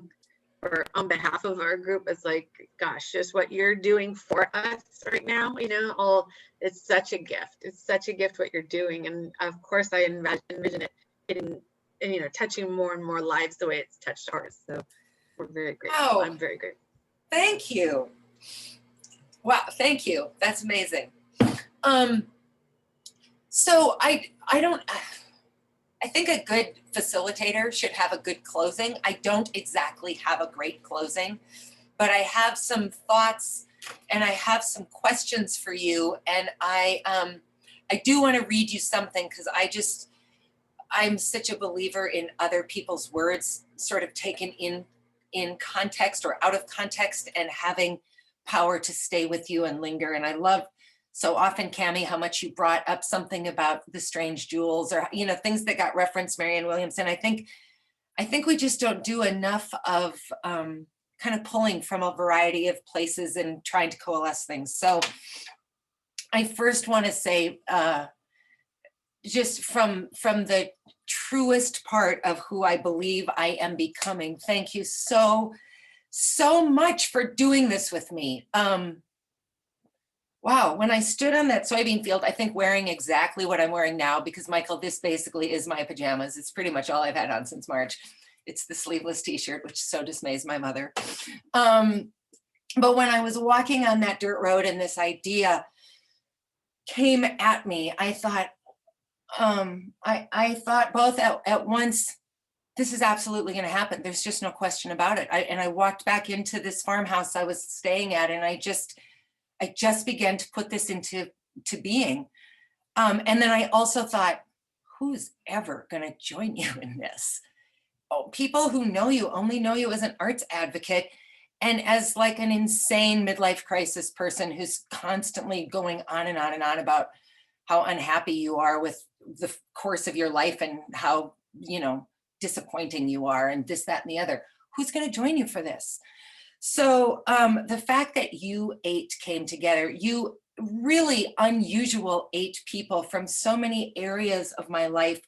Speaker 8: or on behalf of our group, is like, gosh, just what you're doing for us right now, you know, it's such a gift. It's such a gift what you're doing. And of course I envision it hitting, and, you know, touching more and more lives the way it's touched ours. So we're very grateful.
Speaker 1: Wow.
Speaker 8: I'm very grateful.
Speaker 1: Thank you. Wow, thank you. That's amazing. So I think a good facilitator should have a good closing. I don't exactly have a great closing, but I have some thoughts and I have some questions for you. And I do want to read you something, because I'm such a believer in other people's words sort of taken in context or out of context and having power to stay with you and linger. And I love so often, Cammie, how much you brought up something about the strange jewels, or, you know, things that got referenced, Marianne Williamson. I think we just don't do enough of kind of pulling from a variety of places and trying to coalesce things. So I first want to say, just from the truest part of who I believe I am becoming, thank you so much for doing this with me. Wow, when I stood on that soybean field, I think wearing exactly what I'm wearing now, because Michael, this basically is my pajamas. It's pretty much all I've had on since March. It's the sleeveless t-shirt, which so dismays my mother. But when I was walking on that dirt road and this idea came at me, I thought, I thought both at once, this is absolutely going to happen. There's just no question about it. I walked back into this farmhouse I was staying at, and I just began to put this into being. And then I also thought, who's ever going to join you in this? Oh, people who know you only know you as an arts advocate and as like an insane midlife crisis person who's constantly going on and on and on about how unhappy you are with the course of your life and how, you know, disappointing you are and this, that, and the other. Who's going to join you for this? So the fact that you 8 came together, you really unusual 8 people from so many areas of my life.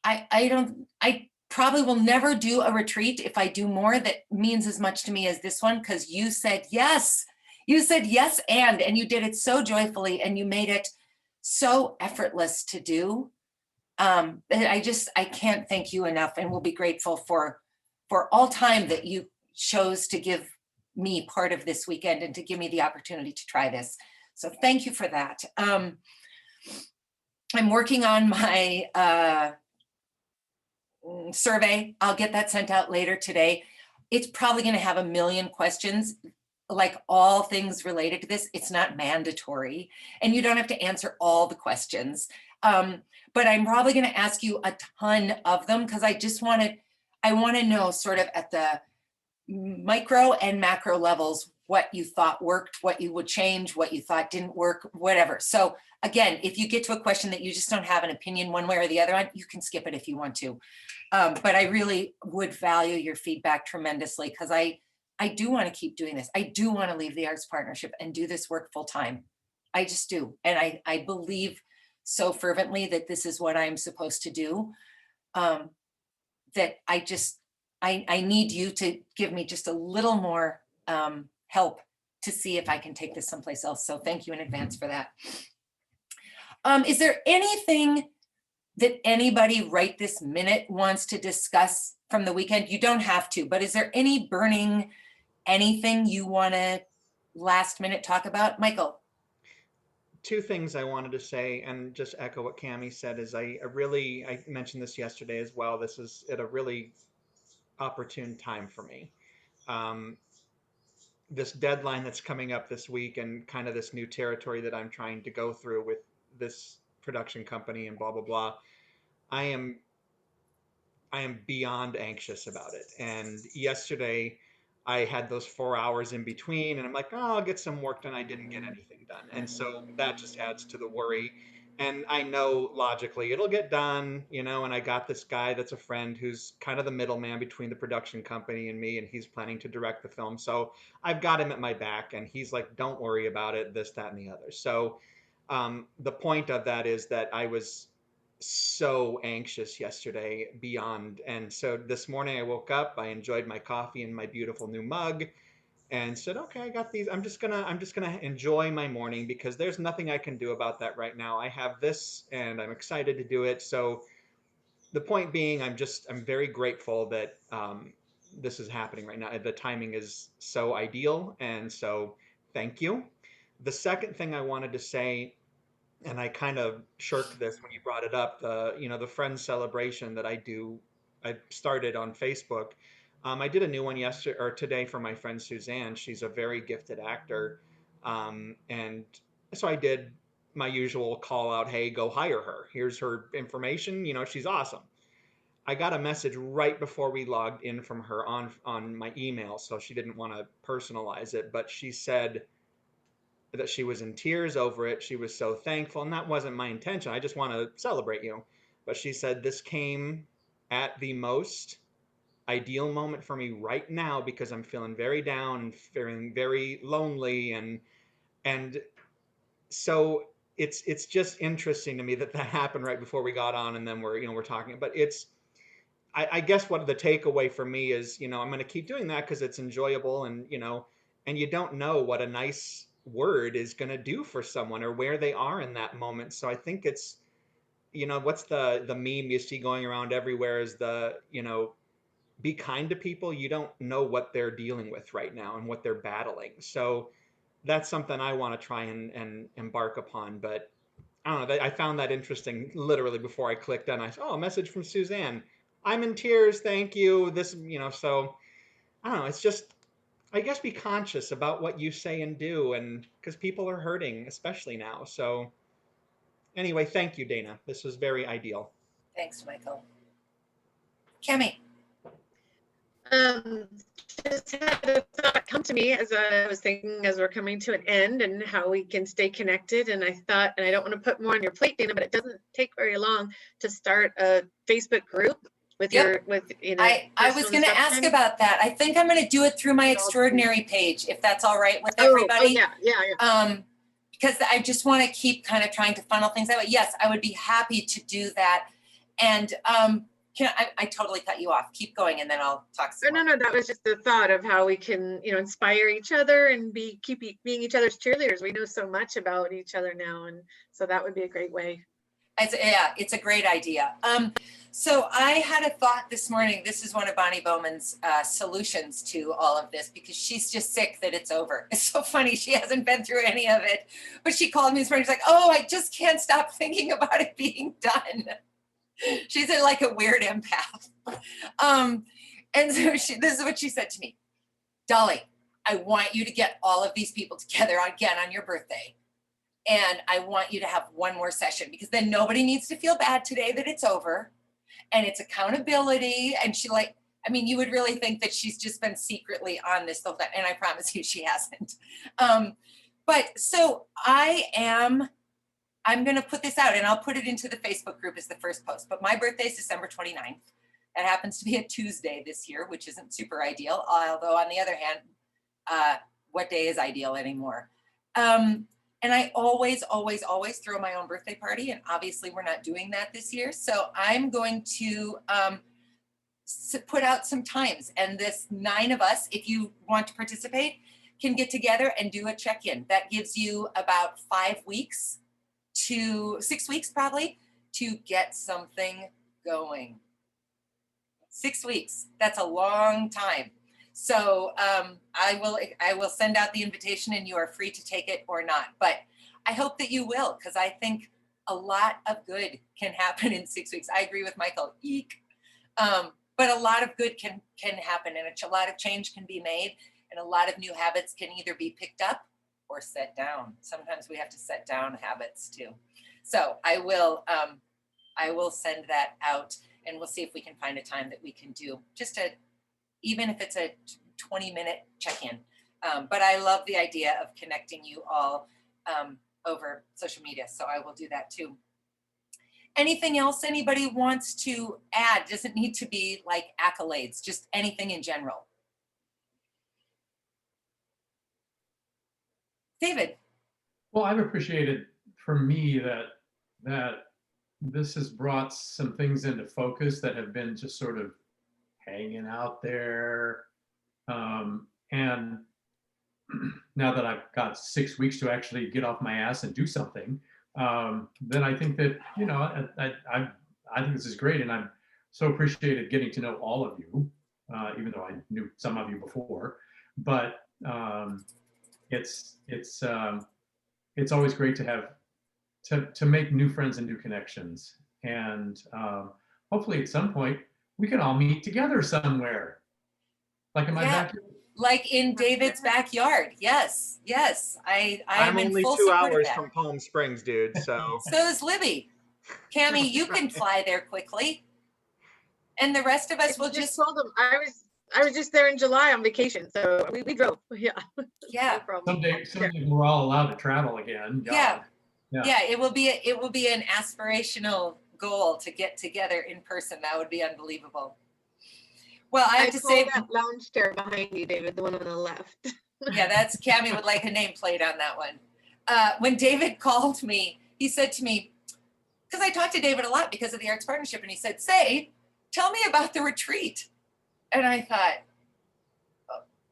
Speaker 1: I probably will never do a retreat if I do more that means as much to me as this one, because you said yes. You said yes, and you did it so joyfully, and you made it so effortless to do. I can't thank you enough, and will be grateful for all time that you chose to give me part of this weekend and to give me the opportunity to try this. So thank you for that. I'm working on my survey. I'll get that sent out later today. It's probably going to have a million questions, like all things related to this. It's not mandatory, and you don't have to answer all the questions. But I'm probably going to ask you a ton of them, because I want to know sort of at the micro and macro levels what you thought worked, what you would change, what you thought didn't work, whatever. So again, if you get to a question that you just don't have an opinion one way or the other on, you can skip it if you want to. But I really would value your feedback tremendously, because I I do want to keep doing this. I do want to leave the Arts Partnership and do this work full time. I just do. And I believe so fervently that this is what I'm supposed to do. That I need you to give me just a little more help to see if I can take this someplace else. So thank you in advance for that. Is there anything that anybody right this minute wants to discuss from the weekend? You don't have to, but is there any burning anything you want to last minute talk about? Michael?
Speaker 2: Two things I wanted to say, and just echo what Cammie said, is I mentioned this yesterday as well. This is at a really opportune time for me. This deadline that's coming up this week and kind of this new territory that I'm trying to go through with this production company and blah, blah, blah. I am beyond anxious about it. And yesterday I had those 4 hours in between and I'm like, oh, I'll get some work done. I didn't get anything done. And so that just adds to the worry. And I know logically it'll get done, you know, and I got this guy that's a friend who's kind of the middleman between the production company and me, and he's planning to direct the film. So I've got him at my back and he's like, don't worry about it, this, that, and the other. So the point of that is that I was so anxious yesterday beyond. And so this morning I woke up, I enjoyed my coffee in my beautiful new mug and said, okay, I got these. I'm just gonna enjoy my morning because there's nothing I can do about that right now. I have this and I'm excited to do it. So the point being, I'm very grateful that this is happening right now. The timing is so ideal. And so thank you. The second thing I wanted to say, and I kind of shirked this when you brought it up, the friends celebration that I started on Facebook. I did a new one yesterday or today for my friend Suzanne. She's a very gifted actor. And so I did my usual call out, hey, go hire her. Here's her information. You know, she's awesome. I got a message right before we logged in from her on my email. So she didn't want to personalize it, but she said that she was in tears over it. She was so thankful, and that wasn't my intention. I just want to celebrate you. But she said this came at the most ideal moment for me right now because I'm feeling very down and feeling very lonely, and so it's just interesting to me that happened right before we got on, and then we're talking. But I guess what the takeaway for me is, I'm going to keep doing that because it's enjoyable, and and you don't know what a nice word is going to do for someone or where they are in that moment. So I think it's, what's the meme you see going around everywhere is be kind to people. You don't know what they're dealing with right now and what they're battling. So that's something I want to try and embark upon. But I don't know. I found that interesting literally before I clicked on. I said, oh, a message from Suzanne. I'm in tears. Thank you. This, so I don't know. It's just, I guess, be conscious about what you say and do. And because people are hurting, especially now. So anyway, thank you, Dana. This was very ideal.
Speaker 1: Thanks, Michael. Cammie?
Speaker 8: Just had a thought come to me as I was thinking as we're coming to an end and how we can stay connected. And I thought, and I don't want to put more on your plate, Dana, but it doesn't take very long to start a Facebook group with
Speaker 1: Yep. I was
Speaker 8: personal
Speaker 1: going to ask
Speaker 8: instruction.
Speaker 1: about that. I think I'm going to do it through my extraordinary page, if that's all right with
Speaker 8: Oh,
Speaker 1: everybody.
Speaker 8: yeah.
Speaker 1: Because I just want to keep kind of trying to funnel things that way. Yes, I would be happy to do that. And I totally cut you off. Keep going, and then I'll talk some more.
Speaker 8: No, that was just the thought of how we can, inspire each other and keep being each other's cheerleaders. We know so much about each other now, and so that would be a great way.
Speaker 1: It's a great idea. So I had a thought this morning. This is one of Bonnie Bowman's solutions to all of this, because she's just sick that it's over. It's so funny. She hasn't been through any of it, but she called me this morning. She's like, oh, I just can't stop thinking about it being done. She's in like a weird empath. And so this is what she said to me. Dolly, I want you to get all of these people together again on your birthday. And I want you to have one more session, because then nobody needs to feel bad today that it's over, and it's accountability. And you would really think that she's just been secretly on this the whole time. And I promise you she hasn't. But so I'm going to put this out, and I'll put it into the Facebook group as the first post, but my birthday is December 29th. It happens to be a Tuesday this year, which isn't super ideal. Although on the other hand, what day is ideal anymore? And I always throw my own birthday party. And obviously we're not doing that this year. So I'm going to put out some times. And this 9 of us, if you want to participate, can get together and do a check-in. That gives you about 5 weeks to 6 weeks probably to get something going. 6 weeks, that's a long time. So I will send out the invitation and you are free to take it or not. But I hope that you will, because I think a lot of good can happen in 6 weeks. I agree with Michael, eek. But a lot of good can happen, and a lot of change can be made, and a lot of new habits can either be picked up or set down. Sometimes we have to set down habits too. So I will send that out, and we'll see if we can find a time that we can do just even if it's a 20-minute check-in. But I love the idea of connecting you all over social media, so I will do that too. Anything else anybody wants to add? Doesn't need to be like accolades, just anything in general. David.
Speaker 3: Well, I've appreciated for me that this has brought some things into focus that have been just sort of hanging out there. And now that I've got 6 weeks to actually get off my ass and do something, then I think that, I think this is great. And I'm so appreciated getting to know all of you, even though I knew some of you before. But it's always great to have to make new friends and new connections. And hopefully at some point we can all meet together somewhere, like in my backyard.
Speaker 1: Like in David's backyard. Yes. I'm in
Speaker 2: only
Speaker 1: full
Speaker 2: 2
Speaker 1: support of
Speaker 2: hours
Speaker 1: that.
Speaker 2: from Palm Springs, dude. So
Speaker 1: So is Libby. Cammie, you can fly there quickly. And the rest of us will just
Speaker 8: told them I was just there in July on vacation, so we drove. Yeah.
Speaker 1: Yeah.
Speaker 8: No problem.
Speaker 3: Someday we're all allowed to travel again. God.
Speaker 1: Yeah. It will be an aspirational goal to get together in person. That would be unbelievable. Well, I have to say
Speaker 8: that lounge chair behind you, David, the one on the left.
Speaker 1: Yeah, that's Cammie would like a nameplate on that one. When David called me, he said to me, because I talked to David a lot because of the Arts Partnership, and he said, tell me about the retreat. And I thought,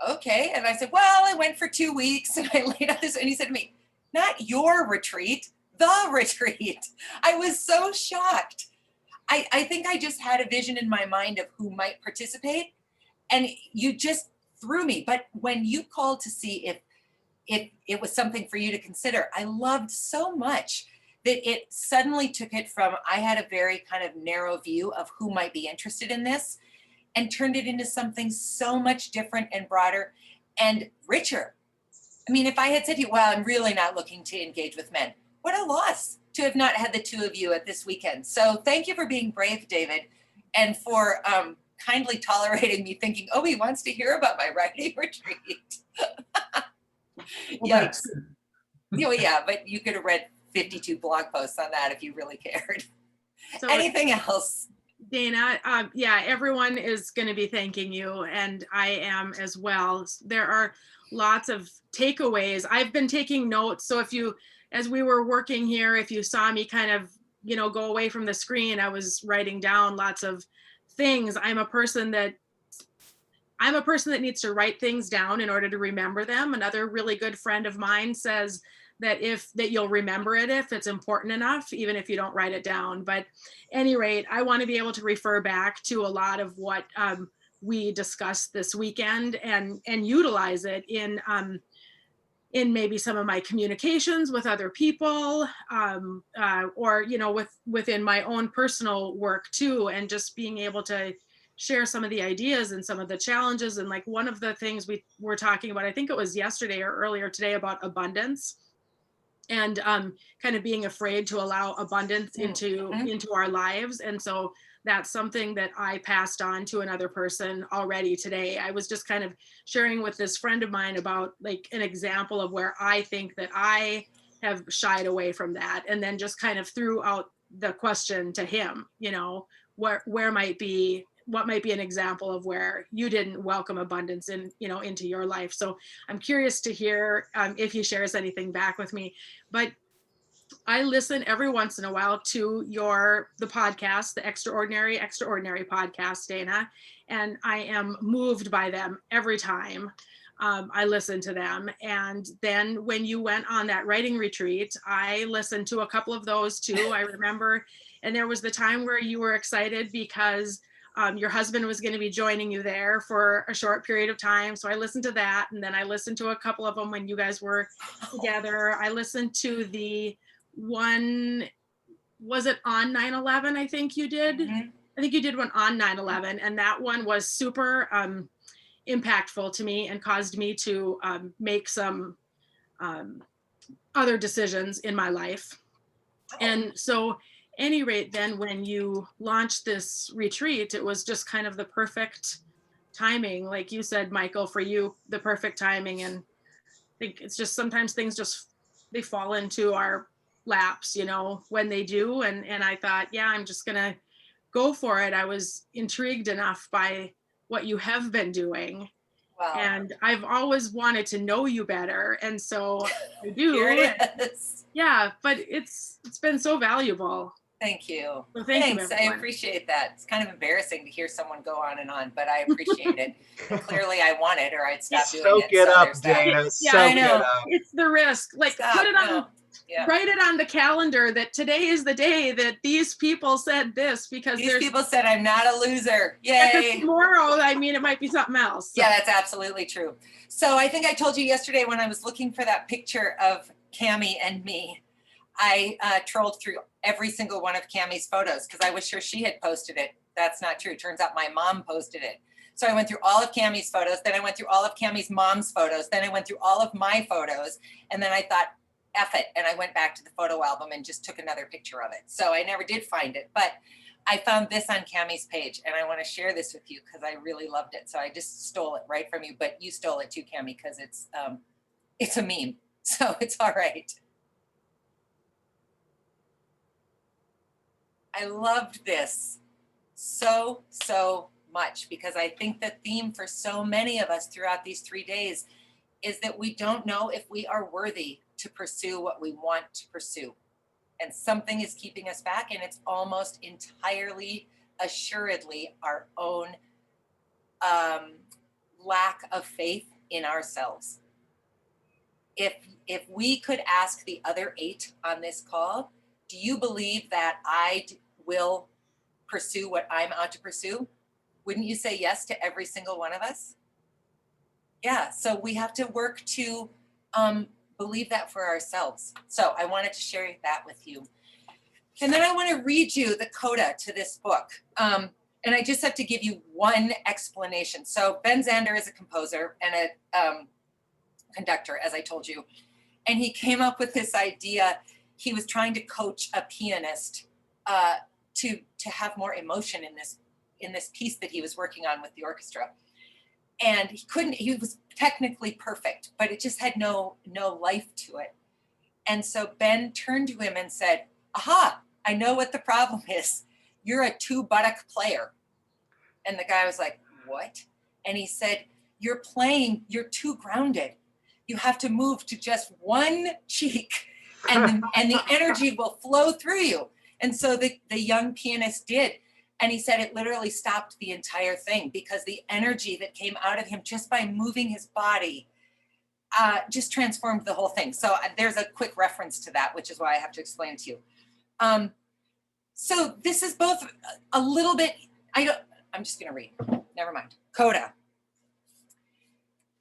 Speaker 1: okay. And I said, well, I went for 2 weeks and I laid out this, and he said to me, not your retreat, the retreat. I was so shocked. I think I just had a vision in my mind of who might participate, and you just threw me. But when you called to see if it was something for you to consider, I loved so much that it suddenly took it from, I had a very kind of narrow view of who might be interested in this, and turned it into something so much different and broader and richer. I mean, if I had said to you, well, I'm really not looking to engage with men, what a loss to have not had the 2 of you at this weekend. So thank you for being brave, David, and for kindly tolerating me thinking, oh, he wants to hear about my writing retreat. Yikes. Yeah, but you could have read 52 blog posts on that if you really cared. So anything else?
Speaker 4: Dana, everyone is going to be thanking you, and I am as well. There are lots of takeaways. I've been taking notes. So as we were working here, if you saw me kind of, go away from the screen, I was writing down lots of things. I'm a person that needs to write things down in order to remember them. Another really good friend of mine says that you'll remember it if it's important enough, even if you don't write it down. But at any rate, I want to be able to refer back to a lot of what we discussed this weekend and utilize it in maybe some of my communications with other people, or within my own personal work too, and just being able to share some of the ideas and some of the challenges. And like one of the things we were talking about, I think it was yesterday or earlier today, about abundance, and kind of being afraid to allow abundance into our lives. And so that's something that I passed on to another person already today. I was just kind of sharing with this friend of mine about like an example of where I think that I have shied away from that, and then just kind of threw out the question to him, where might be what might be an example of where you didn't welcome abundance in, into your life. So I'm curious to hear if he shares anything back with me. But I listen every once in a while to the podcast, the Extraordinary podcast, Dana, and I am moved by them every time I listen to them. And then when you went on that writing retreat, I listened to a couple of those too. I remember, and there was the time where you were excited because your husband was going to be joining you there for a short period of time. So I listened to that. And then I listened to a couple of them when you guys were together. I listened to the one, was it on 9/11? I think you did.
Speaker 1: Mhm.
Speaker 4: I think you did one on 9/11, and that one was super impactful to me and caused me to make some other decisions in my life. And so, any rate, then when you launched this retreat, it was just kind of the perfect timing, like you said, Michael, for you, the perfect timing. And I think it's just sometimes things just they fall into our laps, when they do. And I thought, yeah, I'm just gonna go for it. I was intrigued enough by what you have been doing.
Speaker 1: Wow.
Speaker 4: And I've always wanted to know you better. And so I do.
Speaker 1: Here it is.
Speaker 4: Yeah, but it's been so valuable.
Speaker 1: Thank you.
Speaker 4: So thank you,
Speaker 1: Thanks. I
Speaker 4: everyone.
Speaker 1: appreciate that. It's kind of embarrassing to hear someone go on and on, but I appreciate it. And clearly I want it or I'd stop doing
Speaker 2: Soak
Speaker 1: it.
Speaker 2: it up,
Speaker 1: there's that.
Speaker 2: Dana.
Speaker 4: Yeah,
Speaker 2: Soak
Speaker 1: I
Speaker 2: it
Speaker 1: know.
Speaker 2: up.
Speaker 4: It's the risk. Like
Speaker 1: Stop,
Speaker 4: put it on,
Speaker 1: no. Yeah.
Speaker 4: write it on the calendar that today is the day that these people said this, because
Speaker 1: These
Speaker 4: there's
Speaker 1: people said I'm not a loser.
Speaker 4: because
Speaker 1: Yay.
Speaker 4: tomorrow, I mean, it might be something else. So.
Speaker 1: Yeah, that's absolutely true. So I think I told you yesterday when I was looking for that picture of Cammie and me, I trolled through every single one of Cammie's photos because I was sure she had posted it. That's not true. Turns out my mom posted it. So I went through all of Cammie's photos. Then I went through all of Cammie's mom's photos. Then I went through all of my photos. And then I thought, F it. And I went back to the photo album and just took another picture of it. So I never did find it. But I found this on Cammie's page. And I want to share this with you because I really loved it. So I just stole it right from you. But you stole it too, Cammie, because it's a meme. So it's all right. I loved this so much because I think the theme for so many of us throughout these 3 days is that we don't know if we are worthy to pursue what we want to pursue. And something is keeping us back, and it's almost entirely, assuredly, our own lack of faith in ourselves. If we could ask the other 8 on this call, do you believe that I will pursue what I'm out to pursue? Wouldn't you say yes to every single one of us? Yeah, so we have to work to believe that for ourselves. So I wanted to share that with you. And then I want to read you the coda to this book. And I just have to give you one explanation. So Ben Zander is a composer and a conductor, as I told you. And he came up with this idea. He was trying to coach a pianist to have more emotion in this piece that he was working on with the orchestra. And he was technically perfect, but it just had no life to it. And so Ben turned to him and said, aha, I know what the problem is. You're a 2-buttock player. And the guy was like, what? And he said, you're too grounded. You have to move to just one cheek and the energy will flow through you. And so the young pianist did. And he said it literally stopped the entire thing because the energy that came out of him just by moving his body just transformed the whole thing. So there's a quick reference to that, which is why I have to explain it to you. So this is both a little bit, I'm just gonna read, never mind. Coda.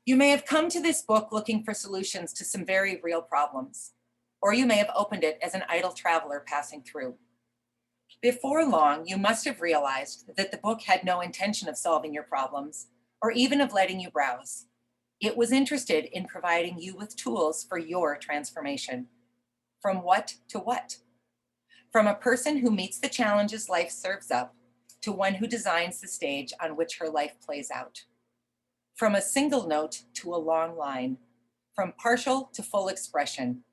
Speaker 1: You may have come to this book looking for solutions to some very real problems, or you may have opened it as an idle traveler passing through. Before long, you must have realized that the book had no intention of solving your problems or even of letting you browse. It was interested in providing you with tools for your transformation. From what to what? From a person who meets the challenges life serves up to one who designs the stage on which her life plays out. From a single note to a long line, from partial to full expression,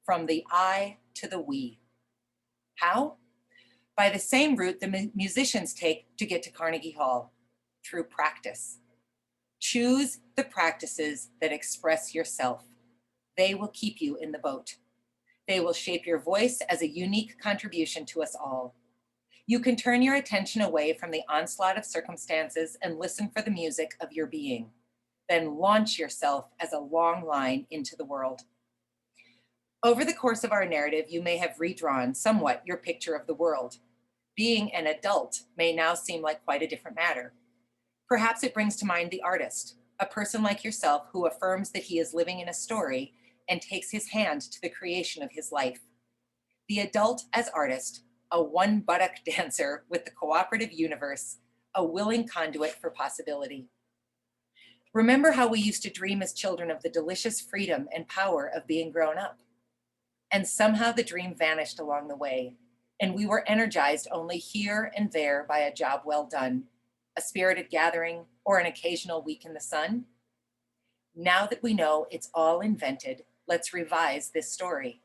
Speaker 1: from the I to the we. How? by the same route the musicians take to get to Carnegie Hall, through practice. Choose the practices that express yourself. They will keep you in the boat. They will shape your voice as a unique contribution to us all. You can turn your attention away from the onslaught of circumstances and listen for the music of your being. Then launch yourself as a long line into the world. Over the course of our narrative, you may have redrawn somewhat your picture of the world. Being an adult may now seem like quite a different matter. Perhaps it brings to mind the artist, a person like yourself who affirms that he is living in a story and takes his hand to the creation of his life. The adult as artist, a one buttock dancer with the cooperative universe, a willing conduit for possibility. Remember how we used to dream as children of the delicious freedom and power of being grown up. And somehow the dream vanished along the way, and we were energized only here and there by a job well done, a spirited gathering, or an occasional week in the sun. Now that we know it's all invented, let's revise this story.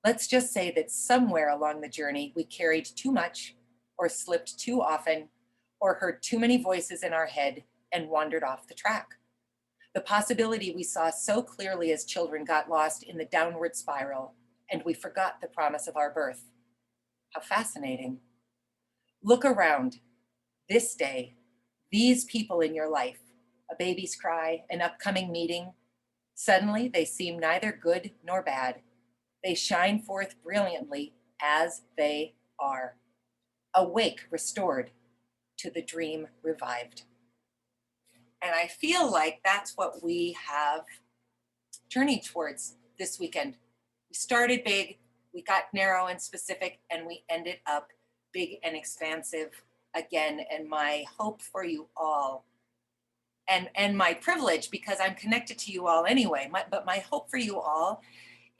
Speaker 1: Let's just say that somewhere along the journey, we carried too much, or slipped too often, or heard too many voices in our head and wandered off the track. The possibility we saw so clearly as children got lost in the downward spiral, and we forgot the promise of our birth. How fascinating. Look around. This day, these people in your life, a baby's cry, an upcoming meeting, suddenly they seem neither good nor bad. They shine forth brilliantly as they are. Awake, restored, to the dream revived. And I feel like that's what we have journeyed towards this weekend. We started big, we got narrow and specific, and we ended up big and expansive again. And my hope for you all, and my privilege, because I'm connected to you all anyway, but my hope for you all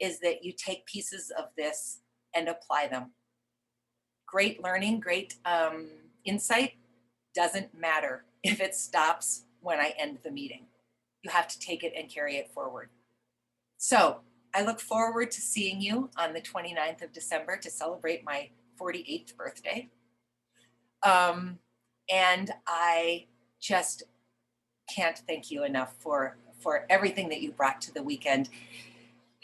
Speaker 1: is that you take pieces of this and apply them. Great learning, great insight doesn't matter if it stops when I end the meeting. You have to take it and carry it forward. So I look forward to seeing you on the 29th of December to celebrate my 48th birthday. And I just can't thank you enough for everything that you brought to the weekend.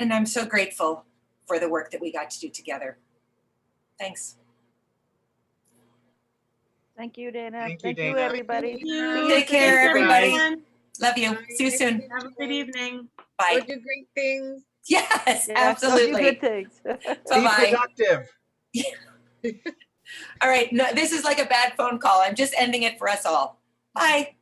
Speaker 1: And I'm so grateful for the work that we got to do together. Thanks.
Speaker 6: Thank you, Dana.
Speaker 2: Thank you,
Speaker 6: Thank you,
Speaker 2: Dana.
Speaker 6: everybody.
Speaker 4: Thank you.
Speaker 1: Take care,
Speaker 4: Thanks,
Speaker 1: everybody.
Speaker 4: everyone.
Speaker 1: Love you. See you soon.
Speaker 4: Have a good evening.
Speaker 1: Bye.
Speaker 8: Go do great things.
Speaker 1: Yes,
Speaker 6: Yeah, go do
Speaker 1: absolutely.
Speaker 6: good things.
Speaker 2: Be
Speaker 1: Bye-bye.
Speaker 2: productive.
Speaker 1: All right. No, this is like a bad phone call. I'm just ending it for us all. Bye.